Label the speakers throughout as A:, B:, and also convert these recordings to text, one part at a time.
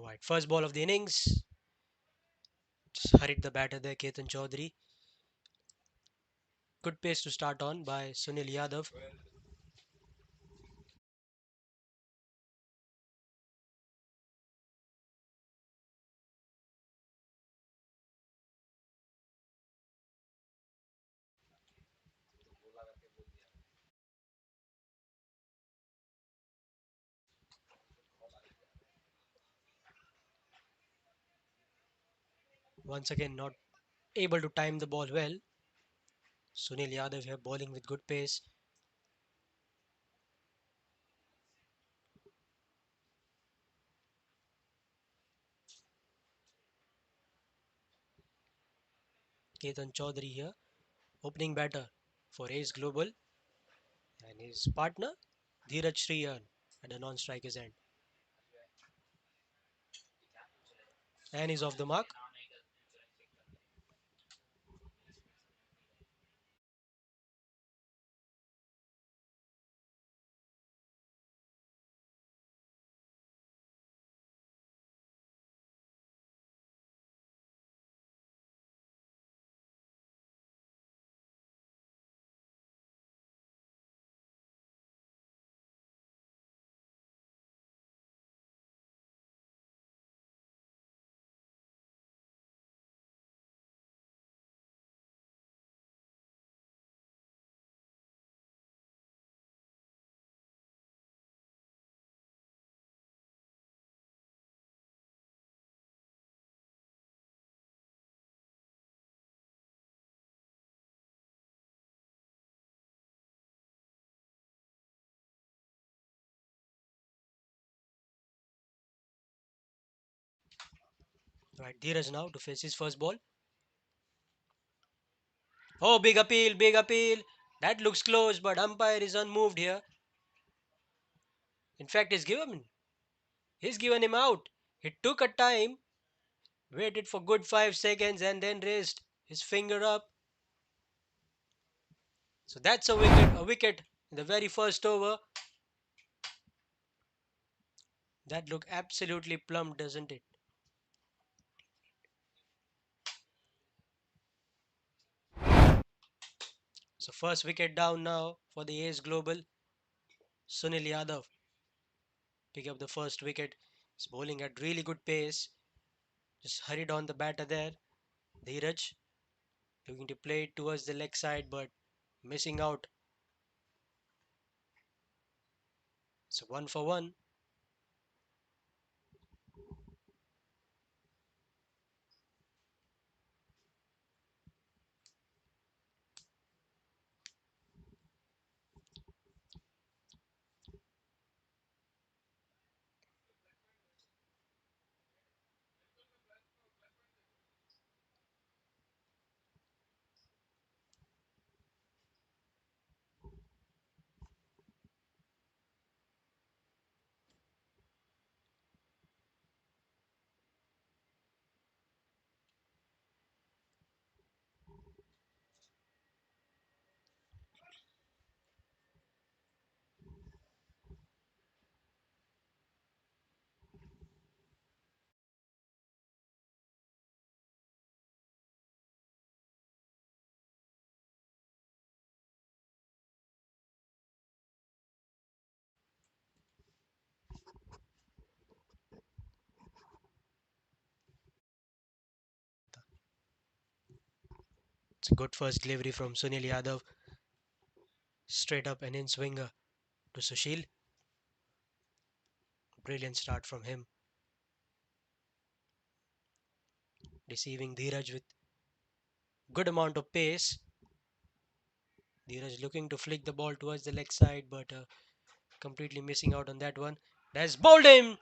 A: Alright, first ball of the innings. Just hurried the batter there, Ketan Chaudhary. Good pace to start on by Sunil Yadav. Once again, not able to time the ball well. Sunil Yadav here bowling with good pace. Ketan Chaudhary here, opening batter for Ace Global, and his partner Dheeraj Sriyan at the non-striker's end. And he's off the mark. Right, Dheeraj now to face his first ball. Oh, big appeal, big appeal. That looks close, but umpire is unmoved here. In fact, he's given him out. He took a time, waited for good 5 seconds, and then raised his finger up. So that's a wicket in the very first over. That looked absolutely plumb, doesn't it? So first wicket down now for the Ace Global. Sunil Yadav pick up the first wicket. He's bowling at really good pace. Just hurried on the batter there. Dheeraj looking to play it towards the leg side, but missing out. So one for one. It's a good first delivery from Sunil Yadav. Straight up and in swinger to Sushil. Brilliant start from him. Deceiving Dheeraj with good amount of pace. Dheeraj looking to flick the ball towards the leg side, but completely missing out on that one. That's bowled him.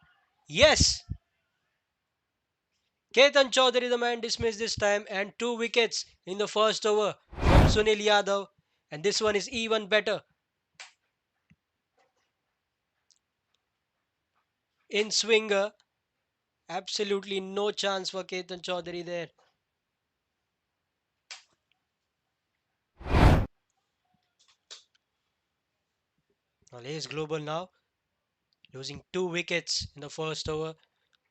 A: Yes, Ketan Chaudhary, the man dismissed this time, and 2 wickets in the first over from Sunil Yadav. And this one is even better. In swinger, absolutely no chance for Ketan Chaudhary there. Well, Ace Global now losing 2 wickets in the first over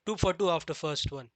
A: 2 for 2 after first one.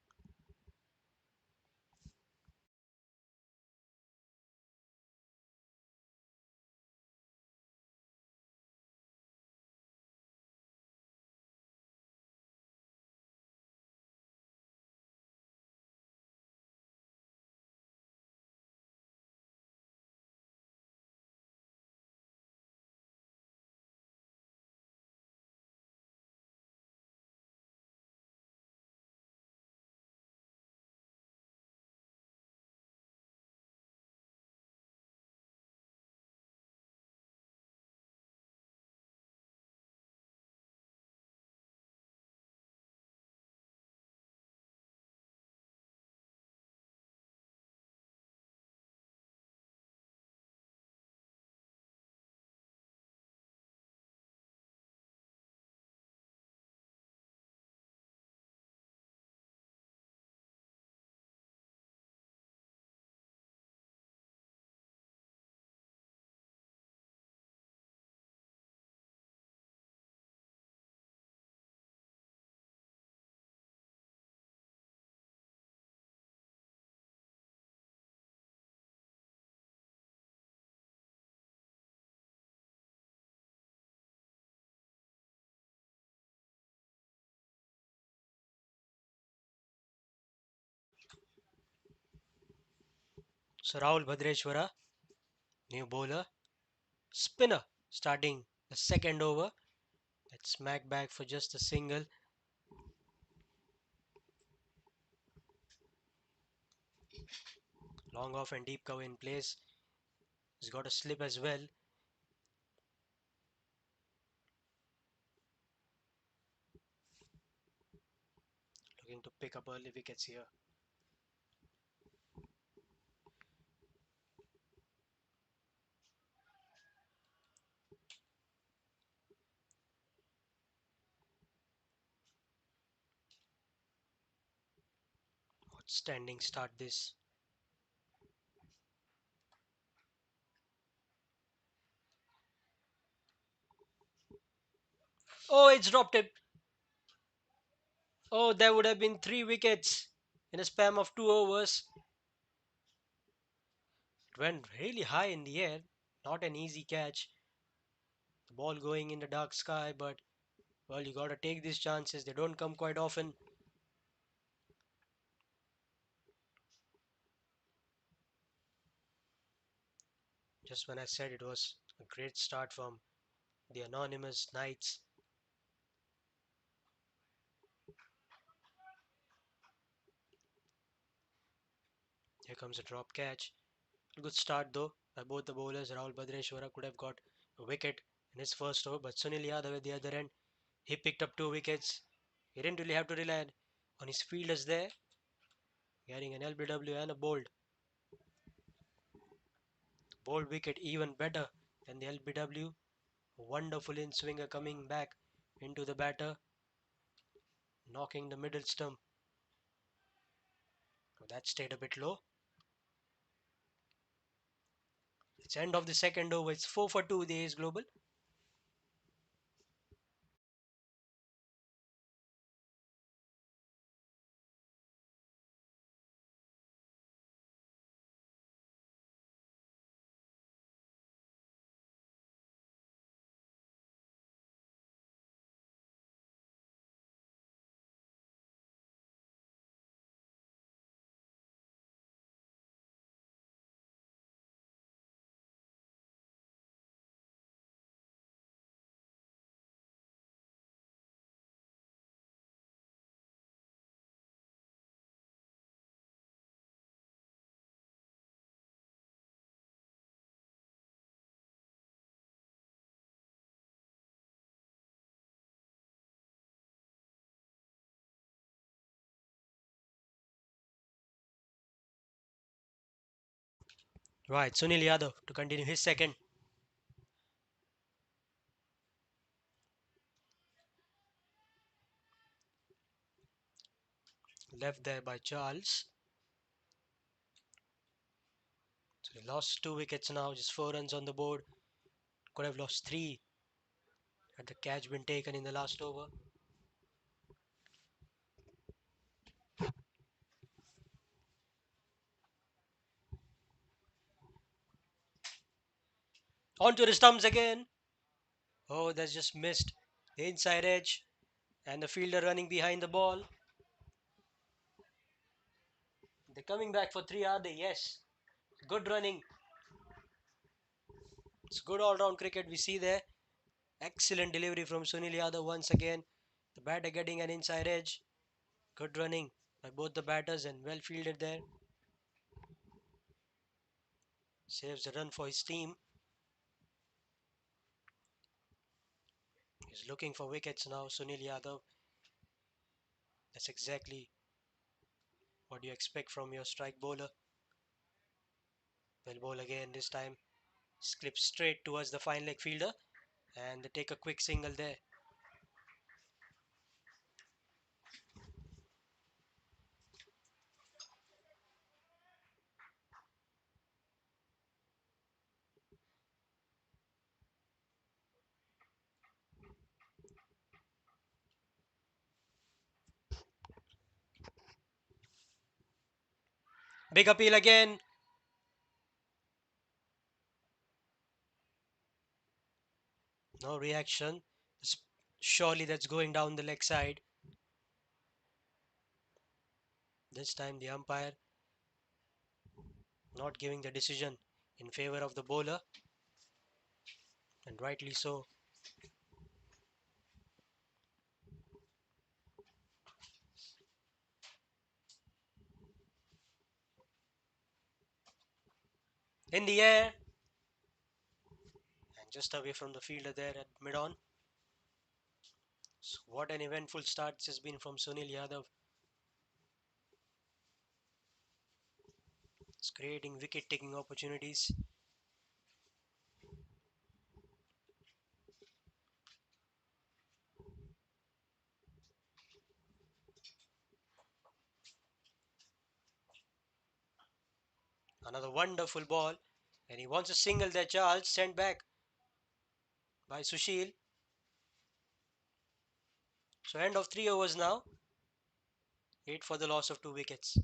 A: So Rahul Bhadreshwara, new bowler, spinner, starting the second over. Let's smack back for just a single. Long off and deep cover in place. He's got a slip as well. Looking to pick up early wickets here. Outstanding start this. Oh, it's dropped it. Oh, there would have been 3 wickets in a span of 2 overs. It went really high in the air. Not an easy catch. The ball going in the dark sky, but well, you gotta take these chances. They don't come quite often. Just when I said it was a great start from the anonymous Knights. Here comes a drop catch. A good start though by both the bowlers. Rahul Bhadreshwara could have got a wicket in his first over, but Sunil Yadav at the other end, he picked up 2 wickets. He didn't really have to rely on his fielders there, getting an LBW and a bold. Bold wicket even better than the LBW. Wonderful in swinger coming back into the batter, knocking the middle stump. That stayed a bit low. It's end of the second over. It's 4 for 2, the Ace Global. Right, Sunil Yadav to continue his second. Left there by Charles. So he lost 2 wickets now, just 4 runs on the board. Could have lost three had the catch been taken in the last over. Onto the stumps again. Oh, that's just missed. The inside edge and the fielder running behind the ball. They're coming back for three, are they? Yes. Good running. It's good all-round cricket we see there. Excellent delivery from Sunil Yadav once again. The batter getting an inside edge. Good running by both the batters and well fielded there. Saves a run for his team. He's looking for wickets now, Sunil Yadav. That's exactly what you expect from your strike bowler. Well bowl again this time. Clips straight towards the fine leg fielder and they take a quick single there. Big appeal again. No reaction. Surely that's going down the leg side. This time the umpire not giving the decision in favor of the bowler, and rightly so. In the air and just away from the fielder there at mid on. So what an eventful start this has been from Sunil Yadav. It's creating wicket taking opportunities. Another wonderful ball. And he wants a single there, Charles. Sent back by Sushil. So end of 3 overs now. 8 for the loss of 2 wickets.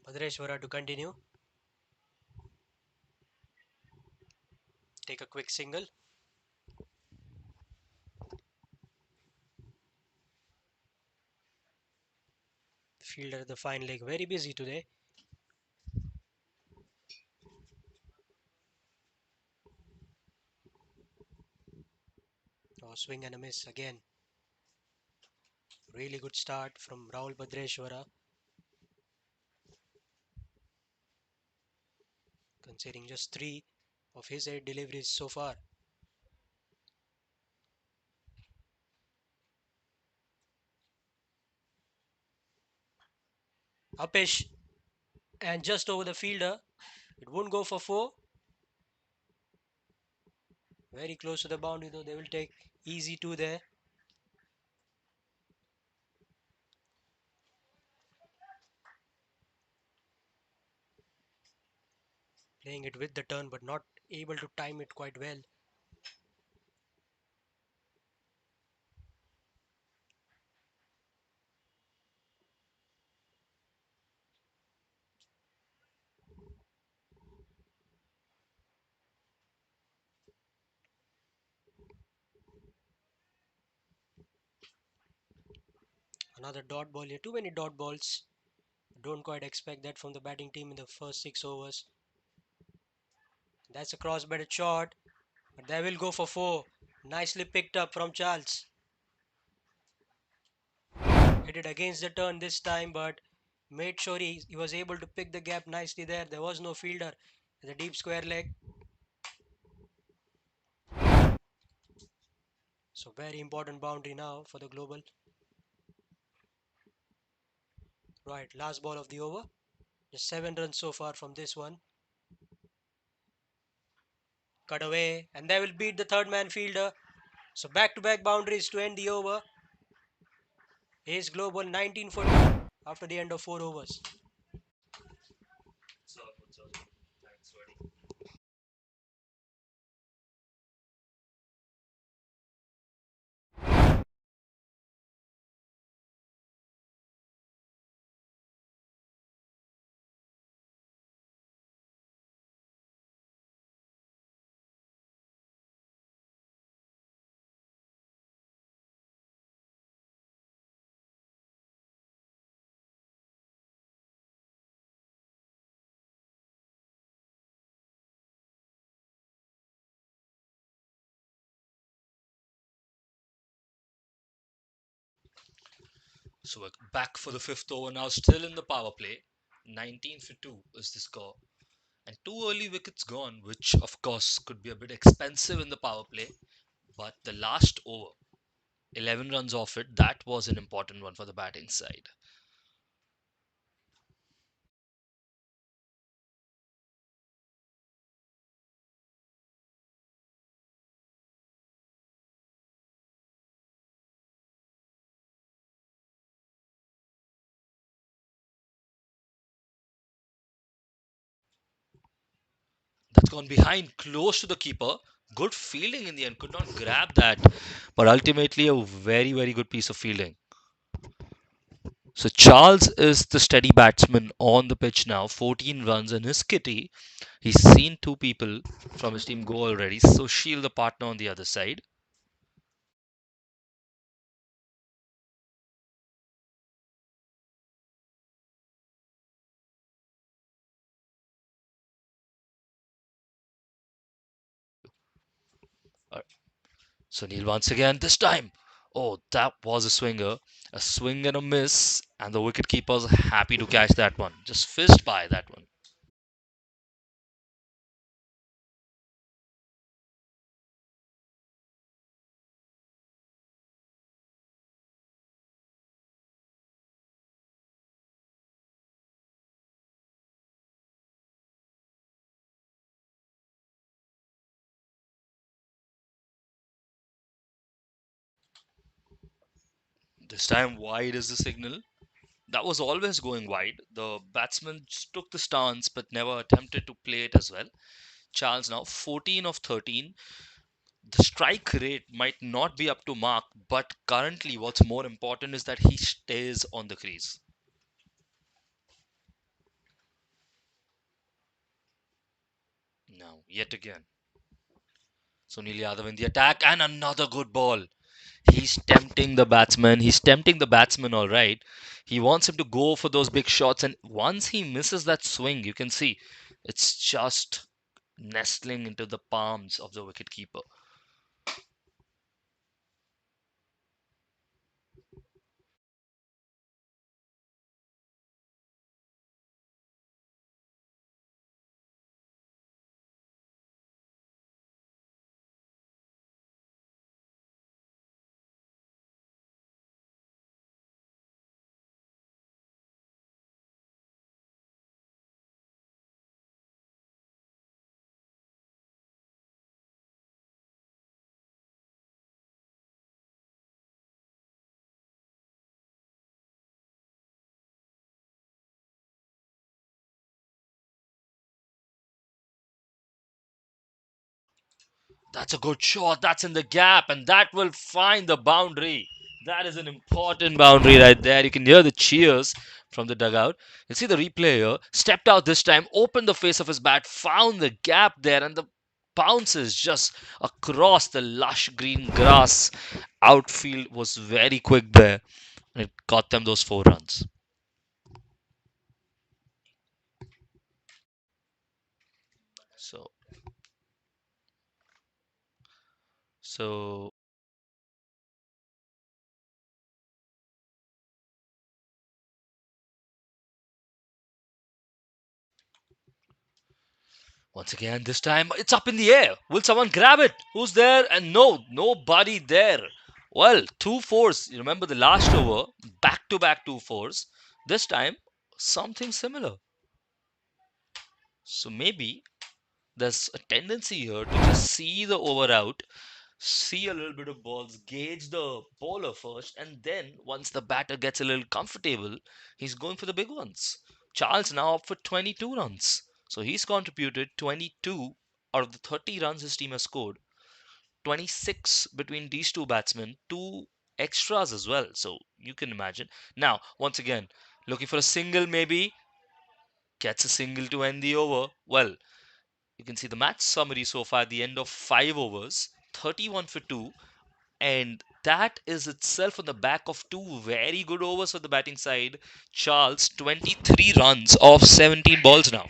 A: Bhadreshwara to continue. Take a quick single. The fielder at the fine leg very busy today. Oh, swing and a miss again. Really good start from Rahul Bhadreshwara, considering just 3 of his 8 deliveries so far. Upish and just over the fielder. It won't go for 4. Very close to the boundary though. They will take easy 2 there. Playing it with the turn but not able to time it quite well. Another dot ball here. Too many dot balls. Don't quite expect that from the batting team in the first 6 overs. That's a cross-batted shot, but they will go for 4. Nicely picked up from Charles. Hit it against the turn this time, but made sure he was able to pick the gap nicely there. There was no fielder. The deep square leg. So very important boundary now for the global. Right, last ball of the over. Just 7 runs so far from this one. Cut away, and they will beat the third man fielder. So back-to-back boundaries to end the over. Ace Global 19 for 2 after the end of 4 overs.
B: So we're back for the fifth over now, still in the power play. 19 for 2 is the score. And two early wickets gone, which of course could be a bit expensive in the power play. But the last over, 11 runs off it, that was an important one for the batting side. That's gone behind, close to the keeper. Good fielding in the end, could not grab that. But ultimately, a very, very good piece of fielding. So Charles is the steady batsman on the pitch now, 14 runs in his kitty. He's seen two people from his team go already, so Shield the partner on the other side. Uh, Sunil once again, this time. Oh, that was a swinger. A swing and a miss, and the wicketkeeper's happy to catch that one. Just fizzed by that one. This time, wide is the signal. That was always going wide. The batsman just took the stance but never attempted to play it as well. Charles now 14 of 13. The strike rate might not be up to mark, but currently, what's more important is that he stays on the crease. Now, yet again, Sunil Yadav in the attack, and another good ball. He's tempting the batsman. He's tempting the batsman, all right. He wants him to go for those big shots, and once he misses that swing, you can see it's just nestling into the palms of the wicketkeeper. That's a good shot. That's in the gap, and that will find the boundary. That is an important boundary right there. You can hear the cheers from the dugout. You see the replay here. Stepped out this time, opened the face of his bat, found the gap there, and the bounces just across the lush green grass. Outfield was very quick there, and it got them those 4 runs. So, so Once again, this time it's up in the air. Will someone grab it? Who's there? And no, nobody there. Well, two fours. You remember the last over? Back to back two fours. This time, something similar. So maybe there's a tendency here to just see the over out, see a little bit of balls, gauge the bowler first, and then once the batter gets a little comfortable, he's going for the big ones. Charles now up for 22 runs. So he's contributed 22 out of the 30 runs his team has scored. 26 between these two batsmen, two extras as well. So you can imagine. Now, once again, looking for a single maybe, gets a single to end the over. Well, you can see the match summary so far at the end of 5 overs, 31 for 2, and that is itself on the back of two very good overs for the batting side. Charles, 23 runs off 17 balls now.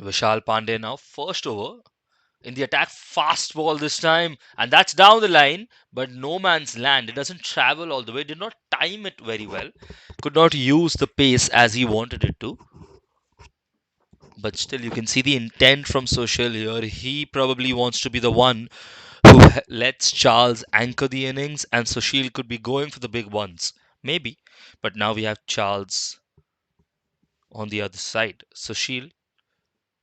B: Vishal Pandey now, first over in the attack, fast ball this time, and that's down the line, but no man's land. It doesn't travel all the way, did not time it very well, could not use the pace as he wanted it to. But still, you can see the intent from Social here. He probably wants to be the one who lets Charles anchor the innings, and Sushil could be going for the big ones. Maybe. But now we have Charles on the other side. Sushil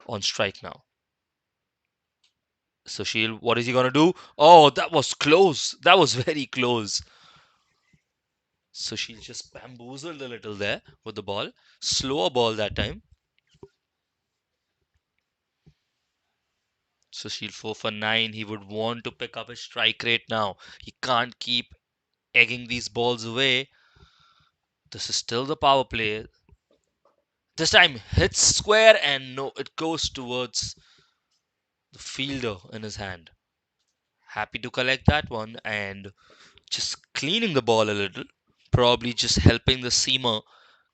B: on strike now. Sushil, what is he going to do? Oh, that was close. That was very close. Sushil just bamboozled a little there with the ball. Slower ball that time. Sushil 4 for 9. He would want to pick up his strike rate now. He can't keep egging these balls away. This is still the power play. This time hits square and no, it goes towards the fielder in his hand. Happy to collect that one and just cleaning the ball a little. Probably just helping the seamer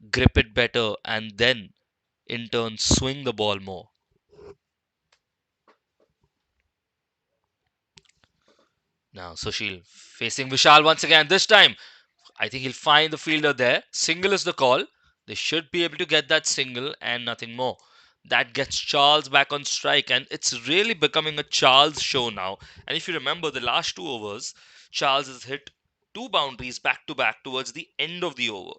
B: grip it better and then in turn swing the ball more. Now Sushil facing Vishal once again. This time I think he'll find the fielder there. Single is the call. They should be able to get that single and nothing more. That gets Charles back on strike, and it's really becoming a Charles show now. And if you remember the last two overs, Charles has hit two boundaries back to back towards the end of the over.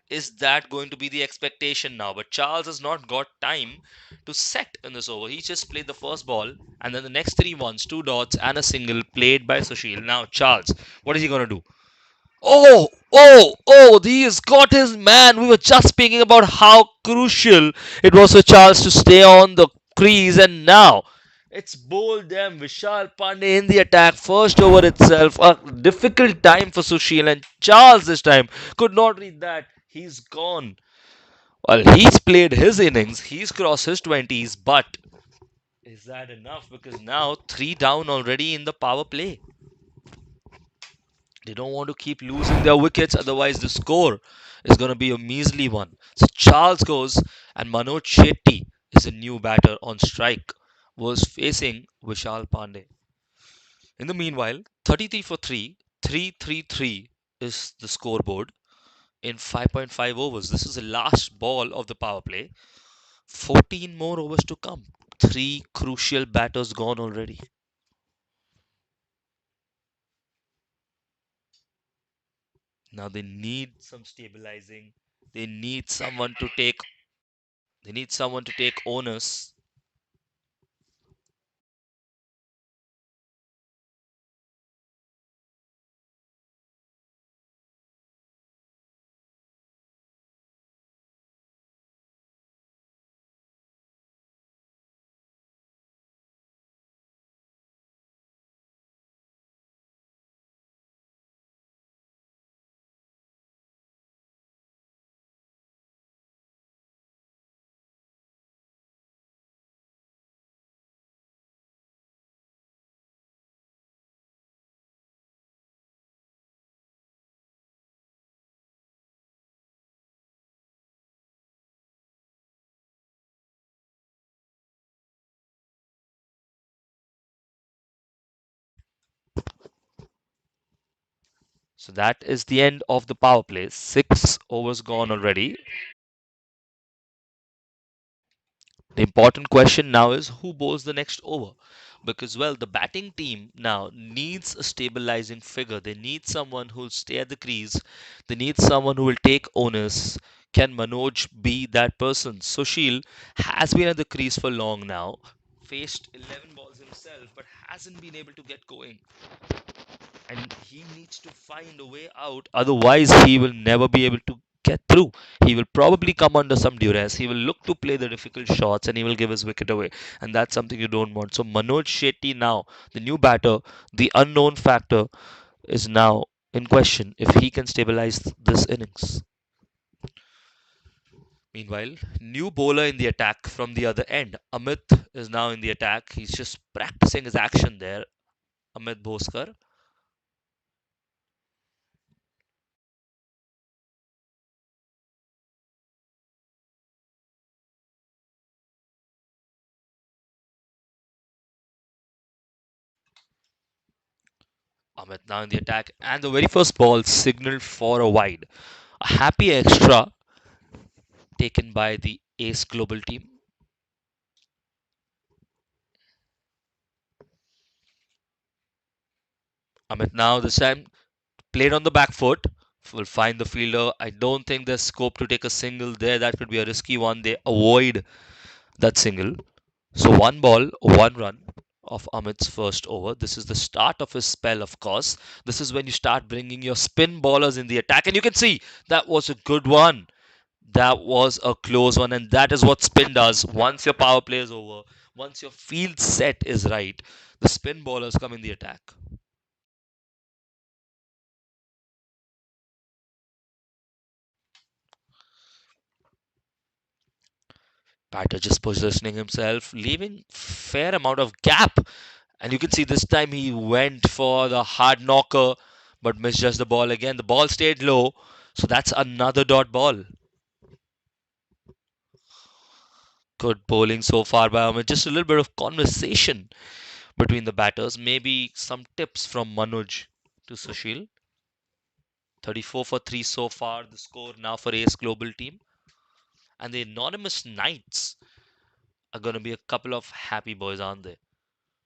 B: Is that going to be the expectation now? But Charles has not got time to set in this over. He just played the first ball, and then the next three ones, two dots, and a single played by Sushil. Now, Charles, what is he going to do? He has got his man. We were just speaking about how crucial it was for Charles to stay on the crease, and now it's bowled them. Vishal Pandey in the attack, first over itself. A difficult time for Sushil, and Charles this time could not read that. He's gone. Well, he's played his innings, he's crossed his 20s, but is that enough? Because now three down already in the power play. They don't want to keep losing their wickets, otherwise the score is going to be a measly one. So Charles goes, and Manoj Shetty is a new batter on strike, was facing Vishal Pandey. In the meanwhile, 33 for 3, 3-3-3 is the scoreboard in 5.5 overs. This is the last ball of the power play. 14 more overs to come. Three crucial batters gone already. Now they need some stabilizing. They need someone to take. They need someone to take onus. So that is the end of the power play. 6 overs gone already. The important question now is who bowls the next over? Because, well, the batting team now needs a stabilizing figure. They need someone who will stay at the crease. They need someone who will take onus. Can Manoj be that person? Sushil has been at the crease for long now, faced 11 balls himself, but hasn't been able to get going. And he needs to find a way out, otherwise he will never be able to get through. He will probably come under some duress. He will look to play the difficult shots and he will give his wicket away, and that's something you don't want. So Manoj Shetty now, the new batter, the unknown factor, is now in question if he can stabilize this innings. Meanwhile, new bowler in the attack from the other end. Amit is now in the attack. He's just practicing his action there. Amit Bhoskar. Amit now in the attack, and the very first ball signaled for a wide. A happy extra taken by the Ace Global team. Amit now this time played on the back foot. Will find the fielder. I don't think there's scope to take a single there. That could be a risky one. They avoid that single. So one ball, one run of Amit's first over. This is the start of his spell, of course. This is when you start bringing your spin bowlers in the attack, and you can see that was a good one. That was a close one, and that is what spin does. Once your power play is over, once your field set is right, the spin bowlers come in the attack. Batter just positioning himself, leaving fair amount of gap, and you can see this time he went for the hard knocker, but misjudged the ball again. The ball stayed low, so that's another dot ball. Good bowling so far by Amit. Just a little bit of conversation between the batters. Maybe some tips from Manoj to Sushil. 34 for 3 so far, the score now for Ace Global team. And the anonymous Knights are going to be a couple of happy boys, aren't they?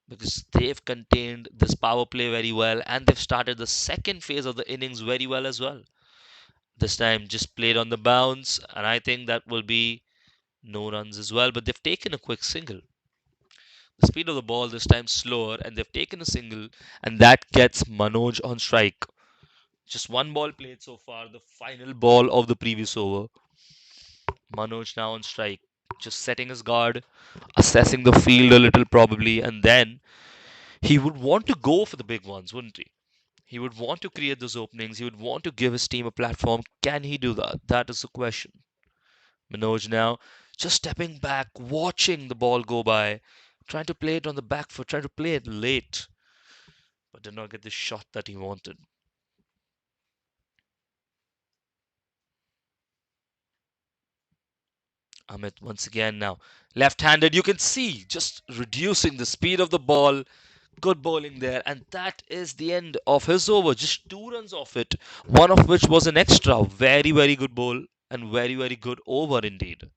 B: Because they've contained this power play very well and they've started the second phase of the innings very well as well. This time just played on the bounce, and I think that will be no runs as well. But they've taken a quick single. The speed of the ball this time slower, and they've taken a single, and that gets Manoj on strike. Just one ball played so far, the final ball of the previous over. Manoj now on strike, just setting his guard, assessing the field a little probably, and then he would want to go for the big ones, wouldn't he? He would want to create those openings. He would want to give his team a platform. Can he do that? That is the question. Manoj now just stepping back, watching the ball go by, trying to play it on the back foot, trying to play it late, but did not get the shot that he wanted. Amit once again now left-handed. You can see just reducing the speed of the ball. Good bowling there, and that is the end of his over. Just 2 runs off it, one of which was an extra. Very, very good bowl and very, very good over indeed.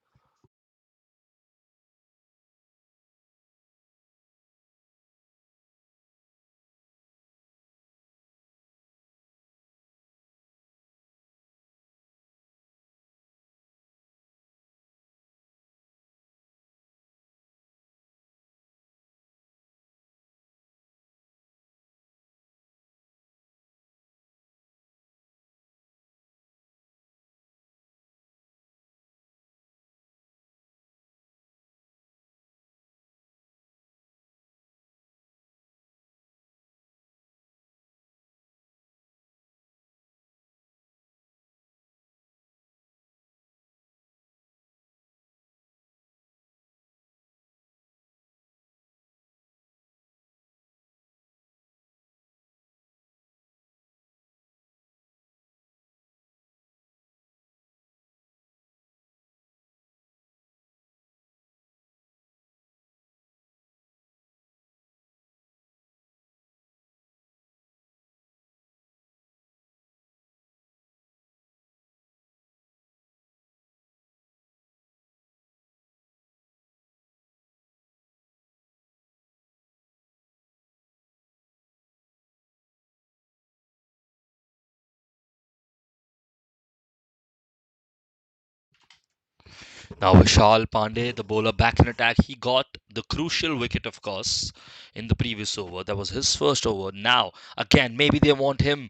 B: Now Vishal Pandey, the bowler, back in attack. He got the crucial wicket, of course, in the previous over. That was his first over. Now, again, maybe they want him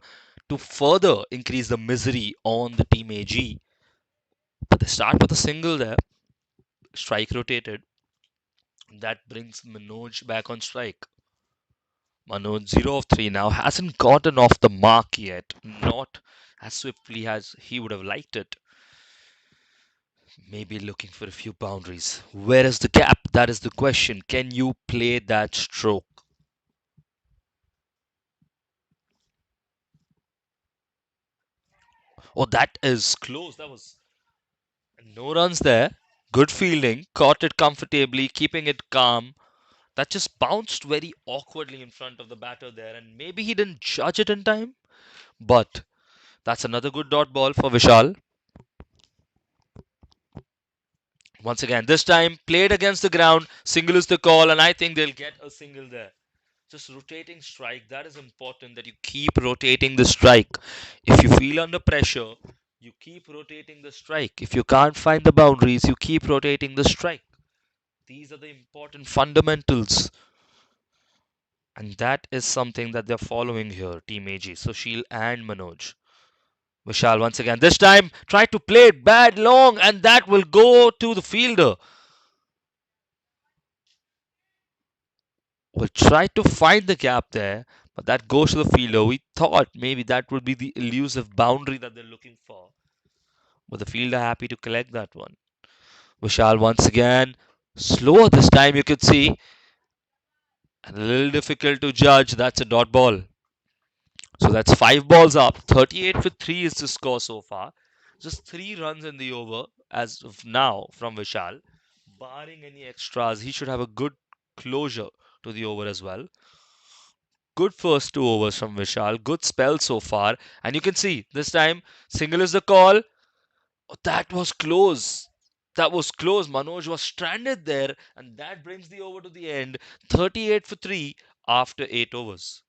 B: to further increase the misery on the team AG. But they start with a single there. Strike rotated. That brings Manoj back on strike. Manoj 0 of 3 now, hasn't gotten off the mark yet. Not as swiftly as he would have liked it. Maybe looking for a few boundaries. Where is the gap? That is the question. Can you play that stroke? Oh, that is close. That was no runs there. Good fielding. Caught it comfortably, keeping it calm. That just bounced very awkwardly in front of the batter there, and maybe he didn't judge it in time. But that's another good dot ball for Vishal. Once again, this time played against the ground. Single is the call, and I think they'll get a single there. Just rotating strike, that is important that you keep rotating the strike. If you feel under pressure, you keep rotating the strike. If you can't find the boundaries, you keep rotating the strike. These are the important fundamentals, and that is something that they're following here, Team AG, Sushil and Manoj. Vishal once again, this time try to play it bad long, and that will go to the fielder. Will try to find the gap there, but that goes to the fielder. We thought maybe that would be the elusive boundary that they're looking for, but the fielder happy to collect that one. Vishal once again, slower this time you could see, and a little difficult to judge. That's a dot ball. So that's 5 balls up. 38 for 3 is the score so far. Just 3 runs in the over as of now from Vishal. Barring any extras, he should have a good closure to the over as well. Good first 2 overs from Vishal. Good spell so far. And you can see this time single is the call. Oh, that was close. That was close. Manoj was stranded there, and that brings the over to the end. 38 for 3 after 8 overs.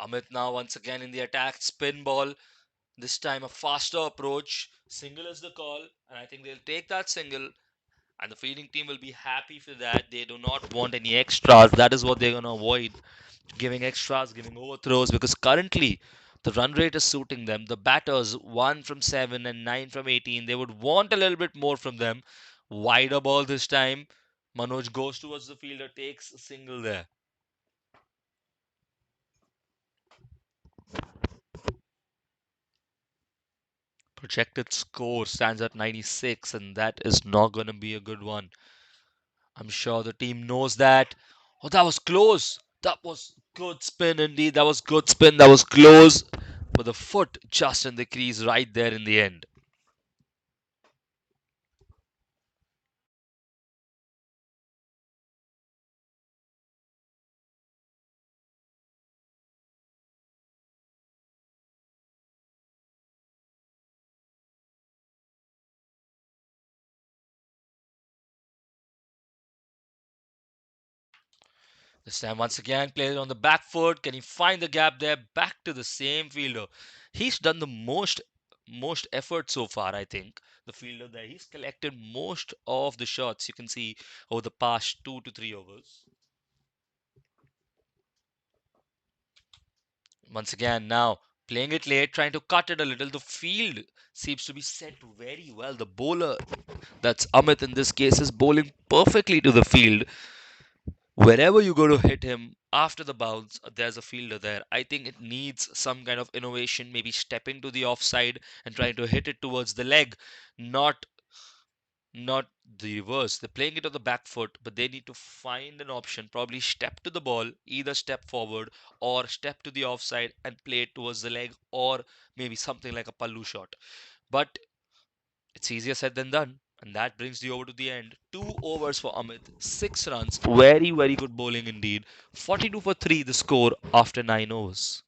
B: Amit now once again in the attack. Spin ball. This time a faster approach. Single is the call, and I think they'll take that single. And the fielding team will be happy for that. They do not want any extras. That is what they're going to avoid. Giving extras, giving overthrows, because currently the run rate is suiting them. The batters, 1 from 7 and 9 from 18, they would want a little bit more from them. Wider ball this time. Manoj goes towards the fielder, takes a single there. Projected score stands at 96, and that is not going to be a good one. I'm sure the team knows that. Oh, that was close. That was good spin indeed. That was good spin. That was close. But the foot just in the crease right there in the end. This time, once again, plays on the back foot. Can he find the gap there? Back to the same fielder. He's done the most effort so far, I think. The fielder there. He's collected most of the shots you can see over the past 2 to 3 overs. Once again, now playing it late, trying to cut it a little. The field seems to be set very well. The bowler, that's Amit in this case, is bowling perfectly to the field. Wherever you go to hit him after the bounce, there's a fielder there. I think it needs some kind of innovation, maybe stepping to the offside and trying to hit it towards the leg, not not the reverse. They're playing it on the back foot, but they need to find an option, probably step to the ball, either step forward or step to the offside and play it towards the leg, or maybe something like a pallu shot. But It's easier said than done. And that brings the over to the end. 2 overs for Amit, 6 runs. Very, very good bowling indeed. 42 for 3, the score after 9 overs.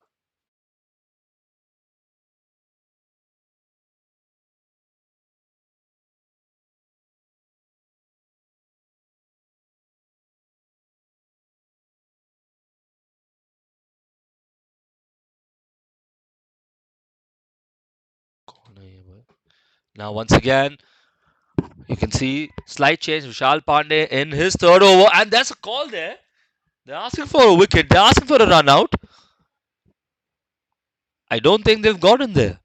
B: Now, once again, you can see slight change. Vishal Pandey in his third over, and there's a call there. They're asking for a wicket. They're asking for a run out. I don't think they've gotten there.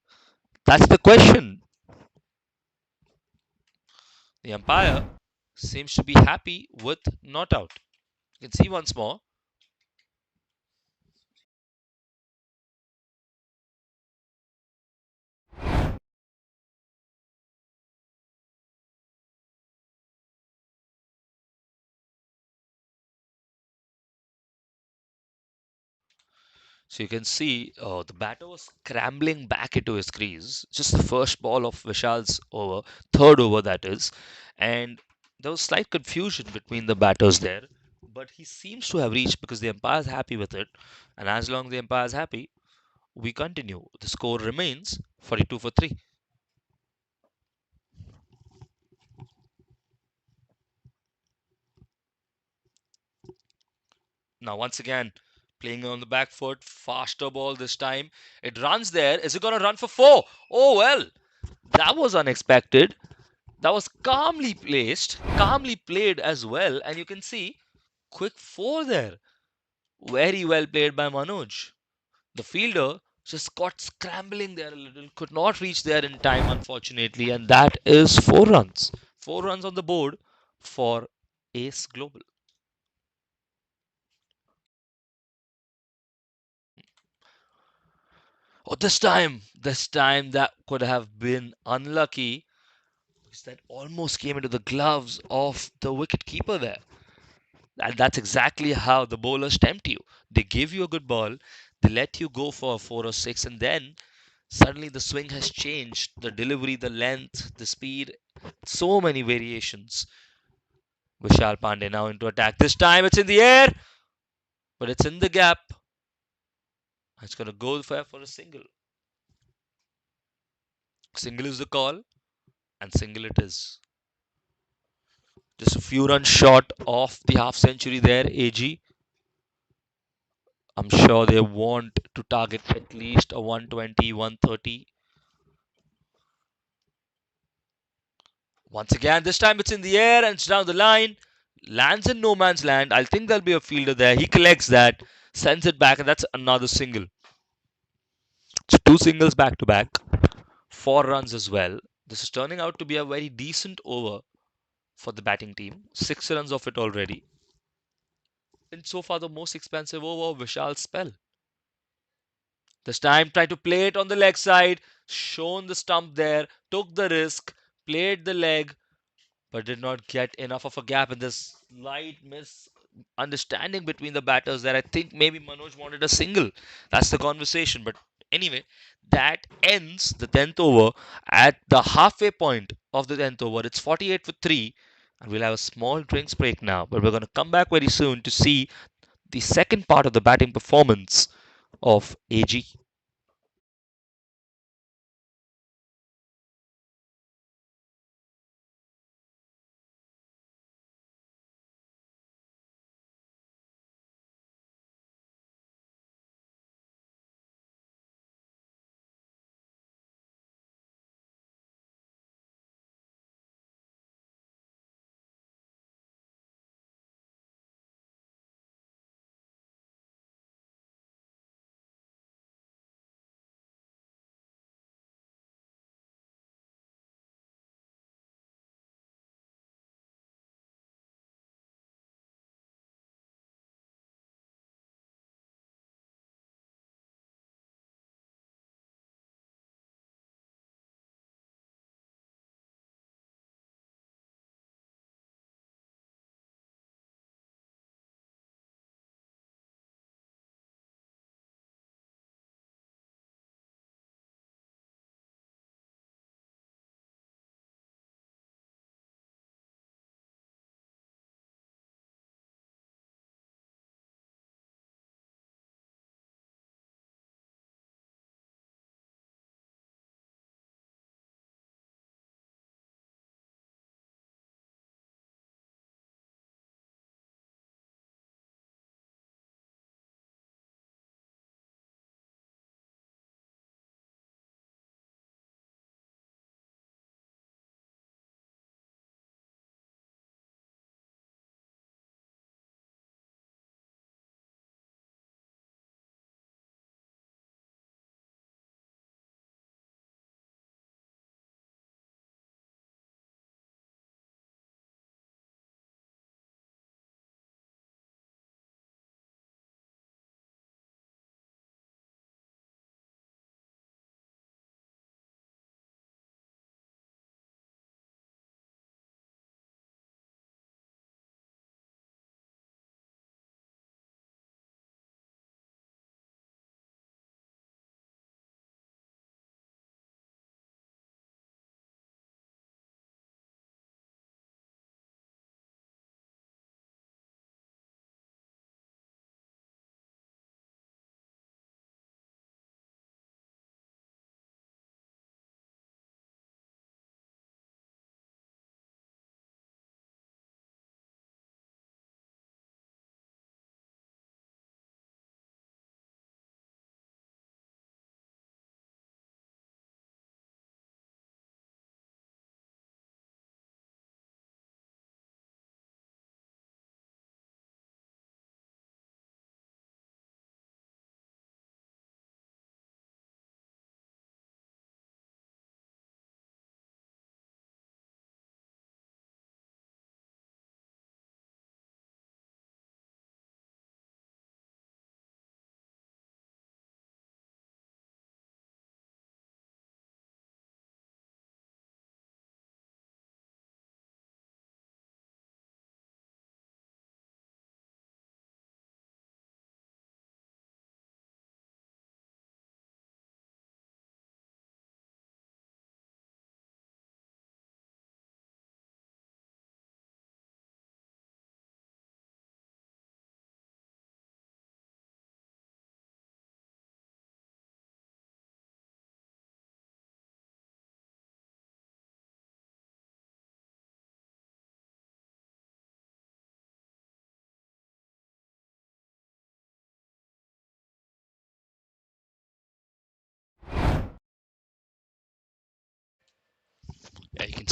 B: That's the question. The umpire seems to be happy with not out. You can see once more. So you can see the batter was scrambling back into his crease. Just the first ball of Vishal's over, third over that is. And there was slight confusion between the batters there. But he seems to have reached because the umpire is happy with it. And as long as the umpire is happy, we continue. The score remains 42 for 3. Now, once again, playing on the back foot, faster ball this time. It runs there. Is it going to run for 4? Oh, well, that was unexpected. That was calmly placed, calmly played as well. And you can see quick 4 there. Very well played by Manoj. The fielder just got scrambling there a little, could not reach there in time, unfortunately. And that is 4 runs. 4 runs on the board for Ace Global. Oh, this time that could have been unlucky because that almost came into the gloves of the wicket keeper there. And that's exactly how the bowlers tempt you. They give you a good ball, they let you go for a 4 or 6, and then suddenly the swing has changed. The delivery, the length, the speed, so many variations. Vishal Pandey now into attack. This time it's in the air, but it's in the gap. It's going to go for a single. Single is the call, and single it is. Just a few runs short of the half century there, AG. I'm sure they want to target at least a 120, 130. Once again, this time it's in the air and it's down the line. Lands in no man's land. I think there'll be a fielder there. He collects that, sends it back, and that's another single. So 2 singles back to back, 4 runs as well. This is turning out to be a very decent over for the batting team. 6 runs of it already. And so far, the most expensive over of Vishal's spell. This time, tried to play it on the leg side, shown the stump there, took the risk, played the leg, but did not get enough of a gap in this slight misunderstanding between the batters there. I think maybe Manoj wanted a single. That's the conversation. But anyway, that ends the 10th over at the halfway point of the 10th over. It's 48 for 3, and we'll have a small drinks break now. But we're going to come back very soon to see the second part of the batting performance of AG.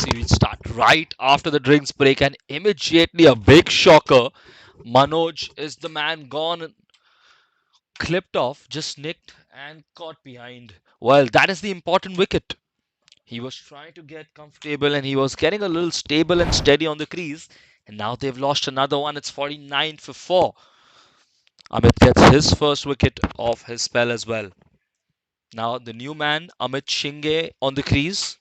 B: see we start right after the drinks break, and immediately a big shocker. Manoj is the man gone, clipped off, just nicked and caught behind. Well, that is the important wicket. He was trying to get comfortable and he was getting a little stable and steady on the crease. And now they've lost another one. It's 49 for 4. Amit gets his first wicket of his spell as well. Now the new man, Amit Shinge, on the crease.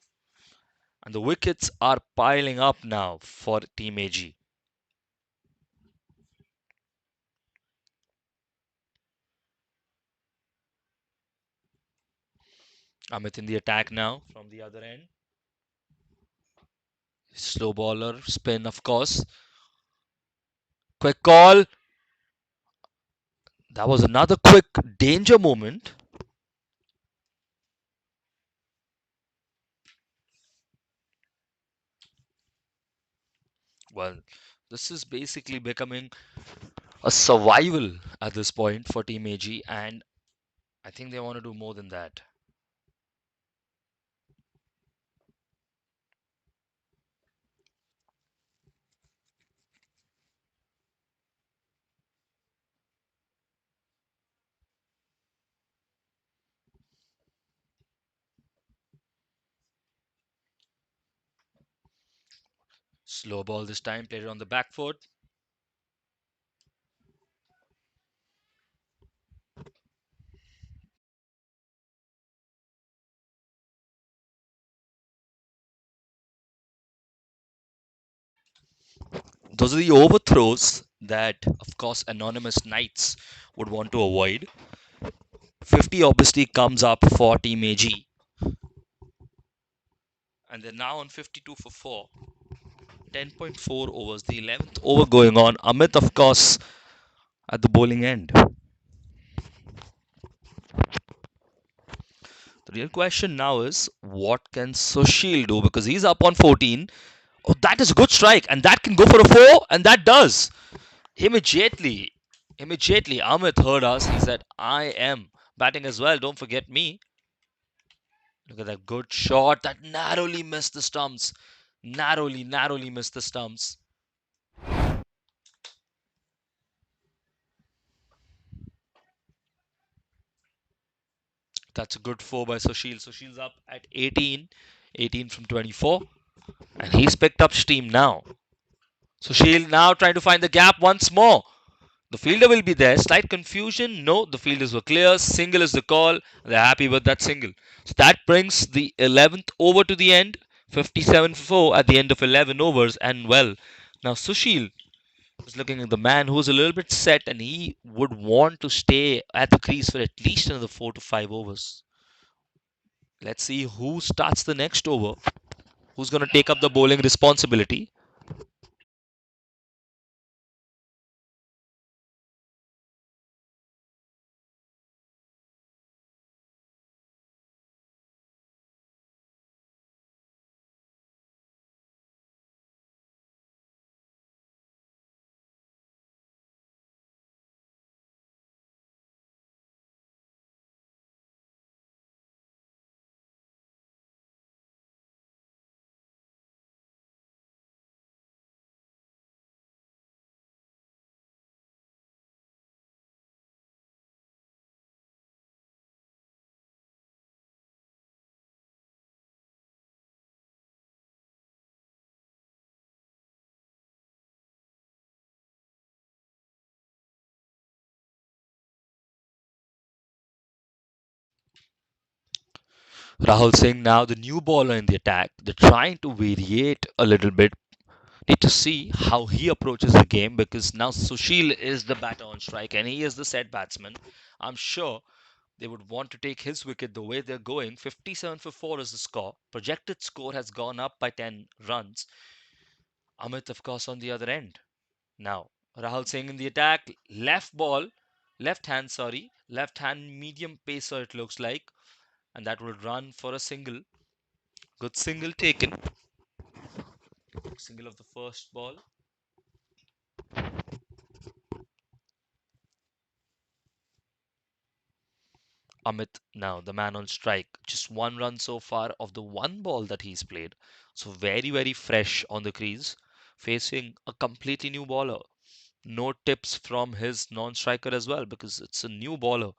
B: And the wickets are piling up now for Team AG. Amit in the attack now from the other end. Slow bowler, spin, of course. Quick call. That was another quick danger moment. Well, this is basically becoming a survival at this point for Team AG, and I think they want to do more than that. Slow ball this time, played it on the back foot. Those are the overthrows that, of course, anonymous knights would want to avoid. 50 obviously comes up for Team AG, and they're now on 52 for 4. 10.4 overs, the 11th over going on. Amit, of course, at the bowling end. The real question now is what can Sushil do, because he's up on 14. Oh, that is a good strike, and that can go for a 4, and that does. Immediately, immediately, Amit heard us. He said, I am batting as well. Don't forget me. Look at that good shot that narrowly missed the stumps. Narrowly missed the stumps. That's a good 4 by Sushil. Sushil's up at 18. 18 from 24. And he's picked up steam now. Sushil now trying to find the gap once more. The fielder will be there. Slight confusion. No, the fielders were clear. Single is the call. They're happy with that single. So that brings the 11th over to the end. 57 for 4 at the end of 11 overs. And well, now Sushil is looking at the man who's a little bit set and he would want to stay at the crease for at least another 4 to 5 overs. Let's see who starts the next over. Who's going to take up the bowling responsibility. Rahul Singh now the new bowler in the attack. They're trying to variate a little bit. Need to see how he approaches the game because now Sushil is the batter on strike and he is the set batsman. I'm sure they would want to take his wicket the way they're going. 57 for 4 is the score. Projected score has gone up by 10 runs. Amit, of course, on the other end. Now, Rahul Singh in the attack. Left ball, left hand, sorry. Left hand medium pacer, it looks like. And that will run for a single. Good single taken. Single of the first ball. Amit now, the man on strike. Just one run so far of the one ball that he's played. So very, very fresh on the crease, facing a completely new bowler. No tips from his non-striker as well because it's a new bowler.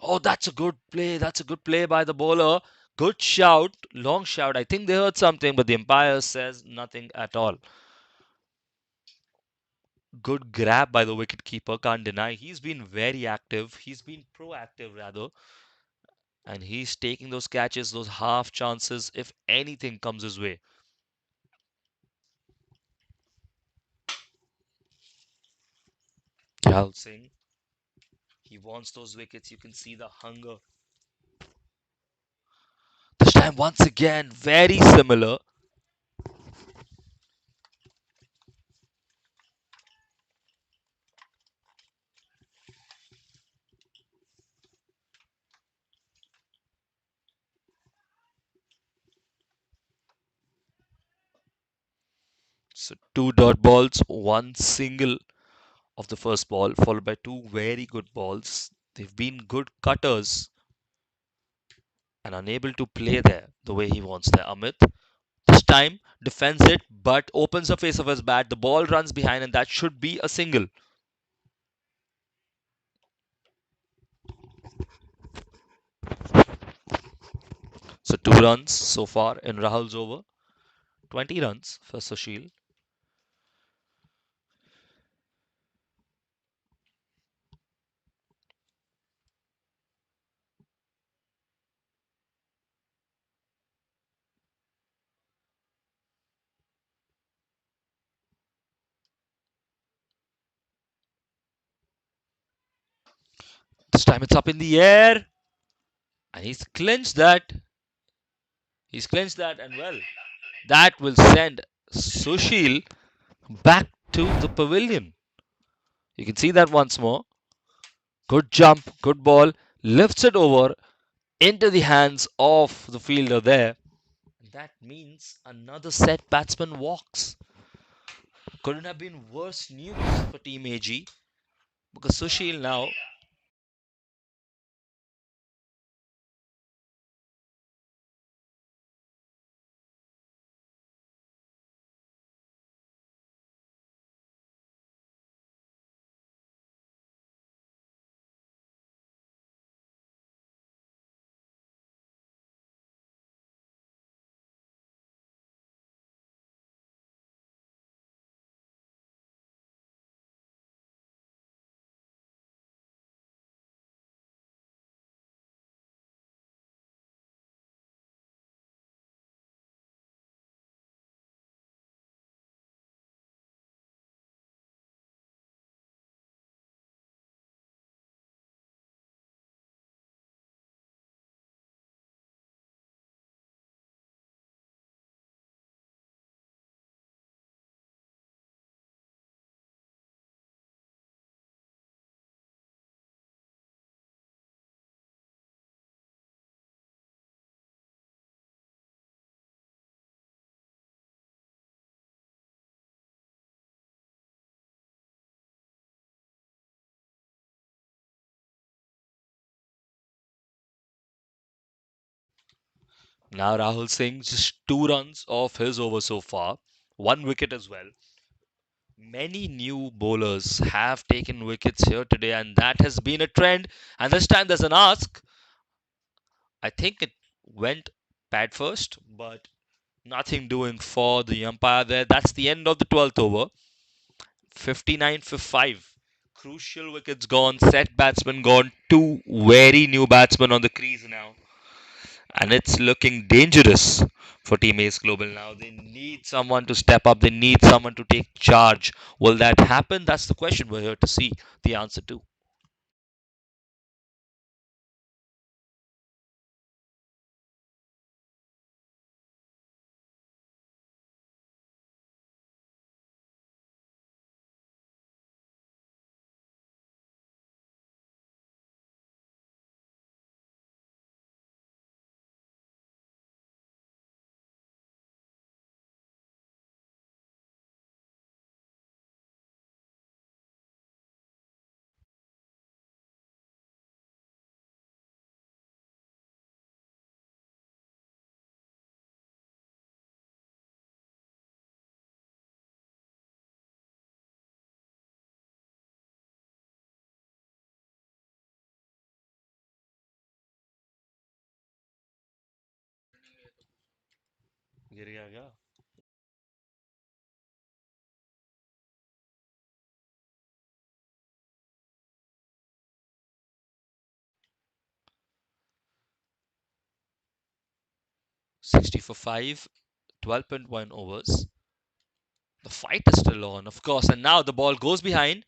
B: Oh, that's a good play. That's a good play by the bowler. Good shout, long shout. I think they heard something, but the umpire says nothing at all. Good grab by the wicketkeeper, can't deny. He's been very active. He's been proactive rather, and he's taking those catches, those half chances if anything comes his way. Rahul Singh, he wants those wickets. You can see the hunger. This time, once again, very similar. So two dot balls, one single of the first ball, followed by two very good balls. They've been good cutters and unable to play there the way he wants there. Amit this time defends it but opens the face of his bat. The ball runs behind, and that should be a single. So 2 runs so far in Rahul's over. 20 runs for Sushil. This time it's up in the air, and he's clinched that. He's clinched that, and well, that will send Sushil back to the pavilion. You can see that once more. Good jump, good ball, lifts it over into the hands of the fielder there. That means another set batsman walks. Couldn't have been worse news for Team AG because Sushil now. Now Rahul Singh just 2 runs off his over so far, 1 wicket as well. Many new bowlers have taken wickets here today, and that has been a trend. And this time there's an ask. I think it went pad first, but nothing doing for the umpire there. That's the end of the 12th over. 59 for 5. Crucial wickets gone, set batsmen gone, two very new batsmen on the crease now. And it's looking dangerous for Team Ace Global now. They need someone to step up, they need someone to take charge. Will that happen? That's the question we're here to see the answer to. गिर गया क्या? 60 for 5, 12.1 overs. The fight is still on, of course, and now the ball goes behind.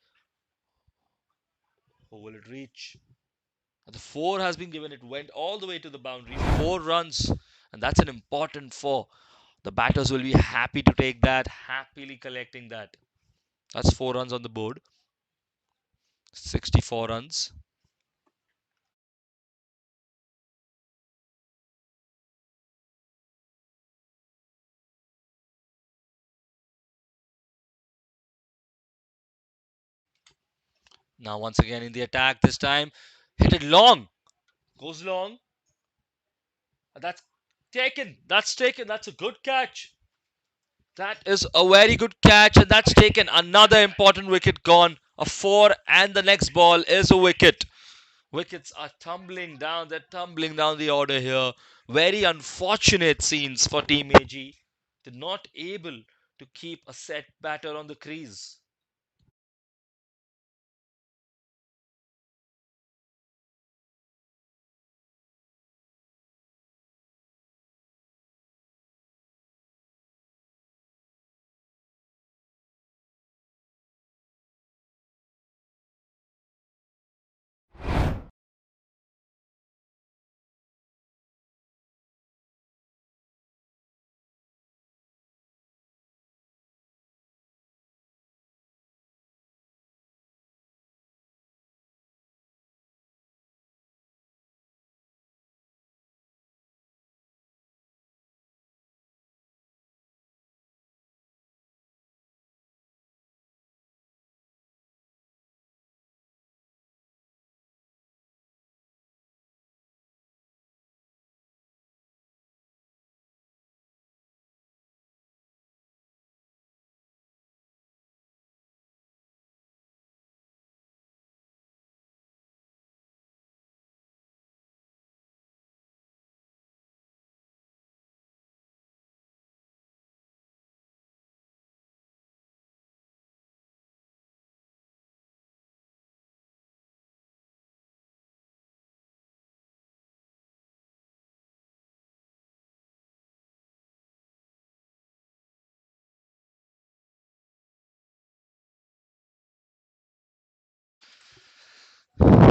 B: Who will it reach? The four has been given. It went all the way to the boundary. 4 runs, and that's an important four. The batters will be happy to take that, happily collecting that. That's 4 runs on the board. 64 runs. Now, once again in the attack, this time hit it long. Goes long. That's taken. That's taken. That's a good catch. That is a very good catch, and that's taken. Another important wicket gone. A four, and the next ball is a wicket. Wickets are tumbling down. They're tumbling down the order here. Very unfortunate scenes for Team AG. They're not able to keep a set batter on the crease.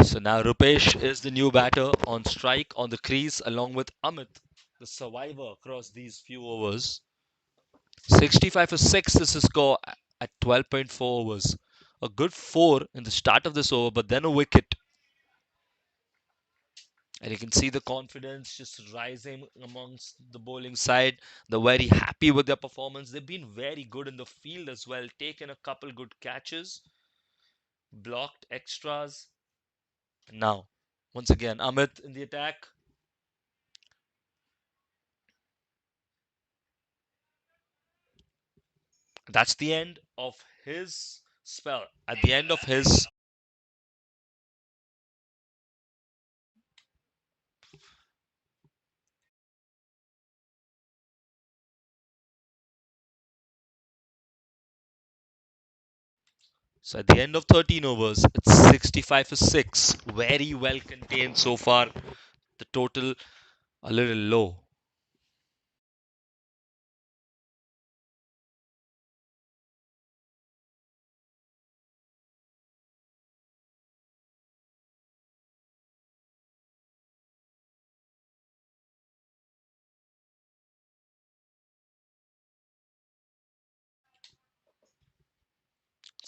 B: So now Rupesh is the new batter on strike on the crease along with Amit, the survivor across these few overs. 65 for 6 is the score at 12.4 overs. A good 4 in the start of this over, but then a wicket. And you can see the confidence just rising amongst the bowling side. They're very happy with their performance. They've been very good in the field as well, taken a couple good catches, blocked extras. Now, once again, Amit in the attack. That's the end of his spell. At the end of his so at the end of 13 overs, it's 65 for 6. Very well contained so far. The total a little low.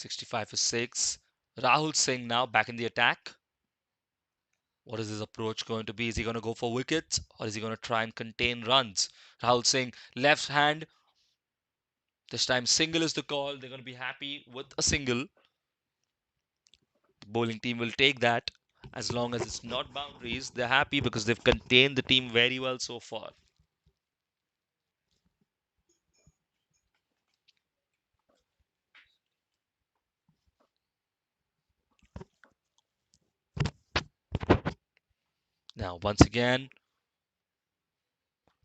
B: 65 for 6. Rahul Singh now back in the attack. What is his approach going to be? Is he going to go for wickets or is he going to try and contain runs? Rahul Singh, left hand. This time, single is the call. They're going to be happy with a single. The bowling team will take that. As long as it's not boundaries, they're happy because they've contained the team very well so far. Now, once again,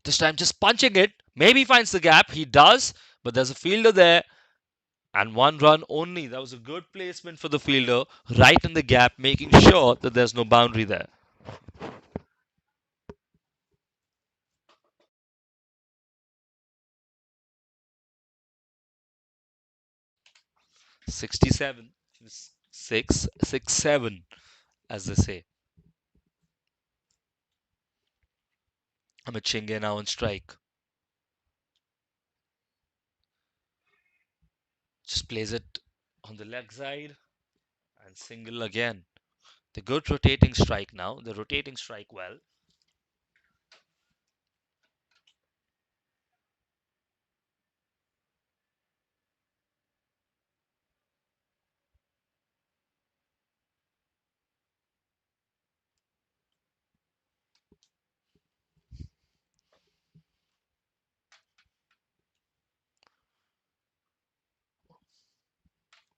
B: this time just punching it. Maybe he finds the gap. He does, but there's a fielder there and one run only. That was a good placement for the fielder, right in the gap, making sure that there's no boundary there. 67, 6, 6, 7, as they say. Amit Chinge now on strike. Just plays it on the leg side and single again. The good rotating strike now. The rotating strike well.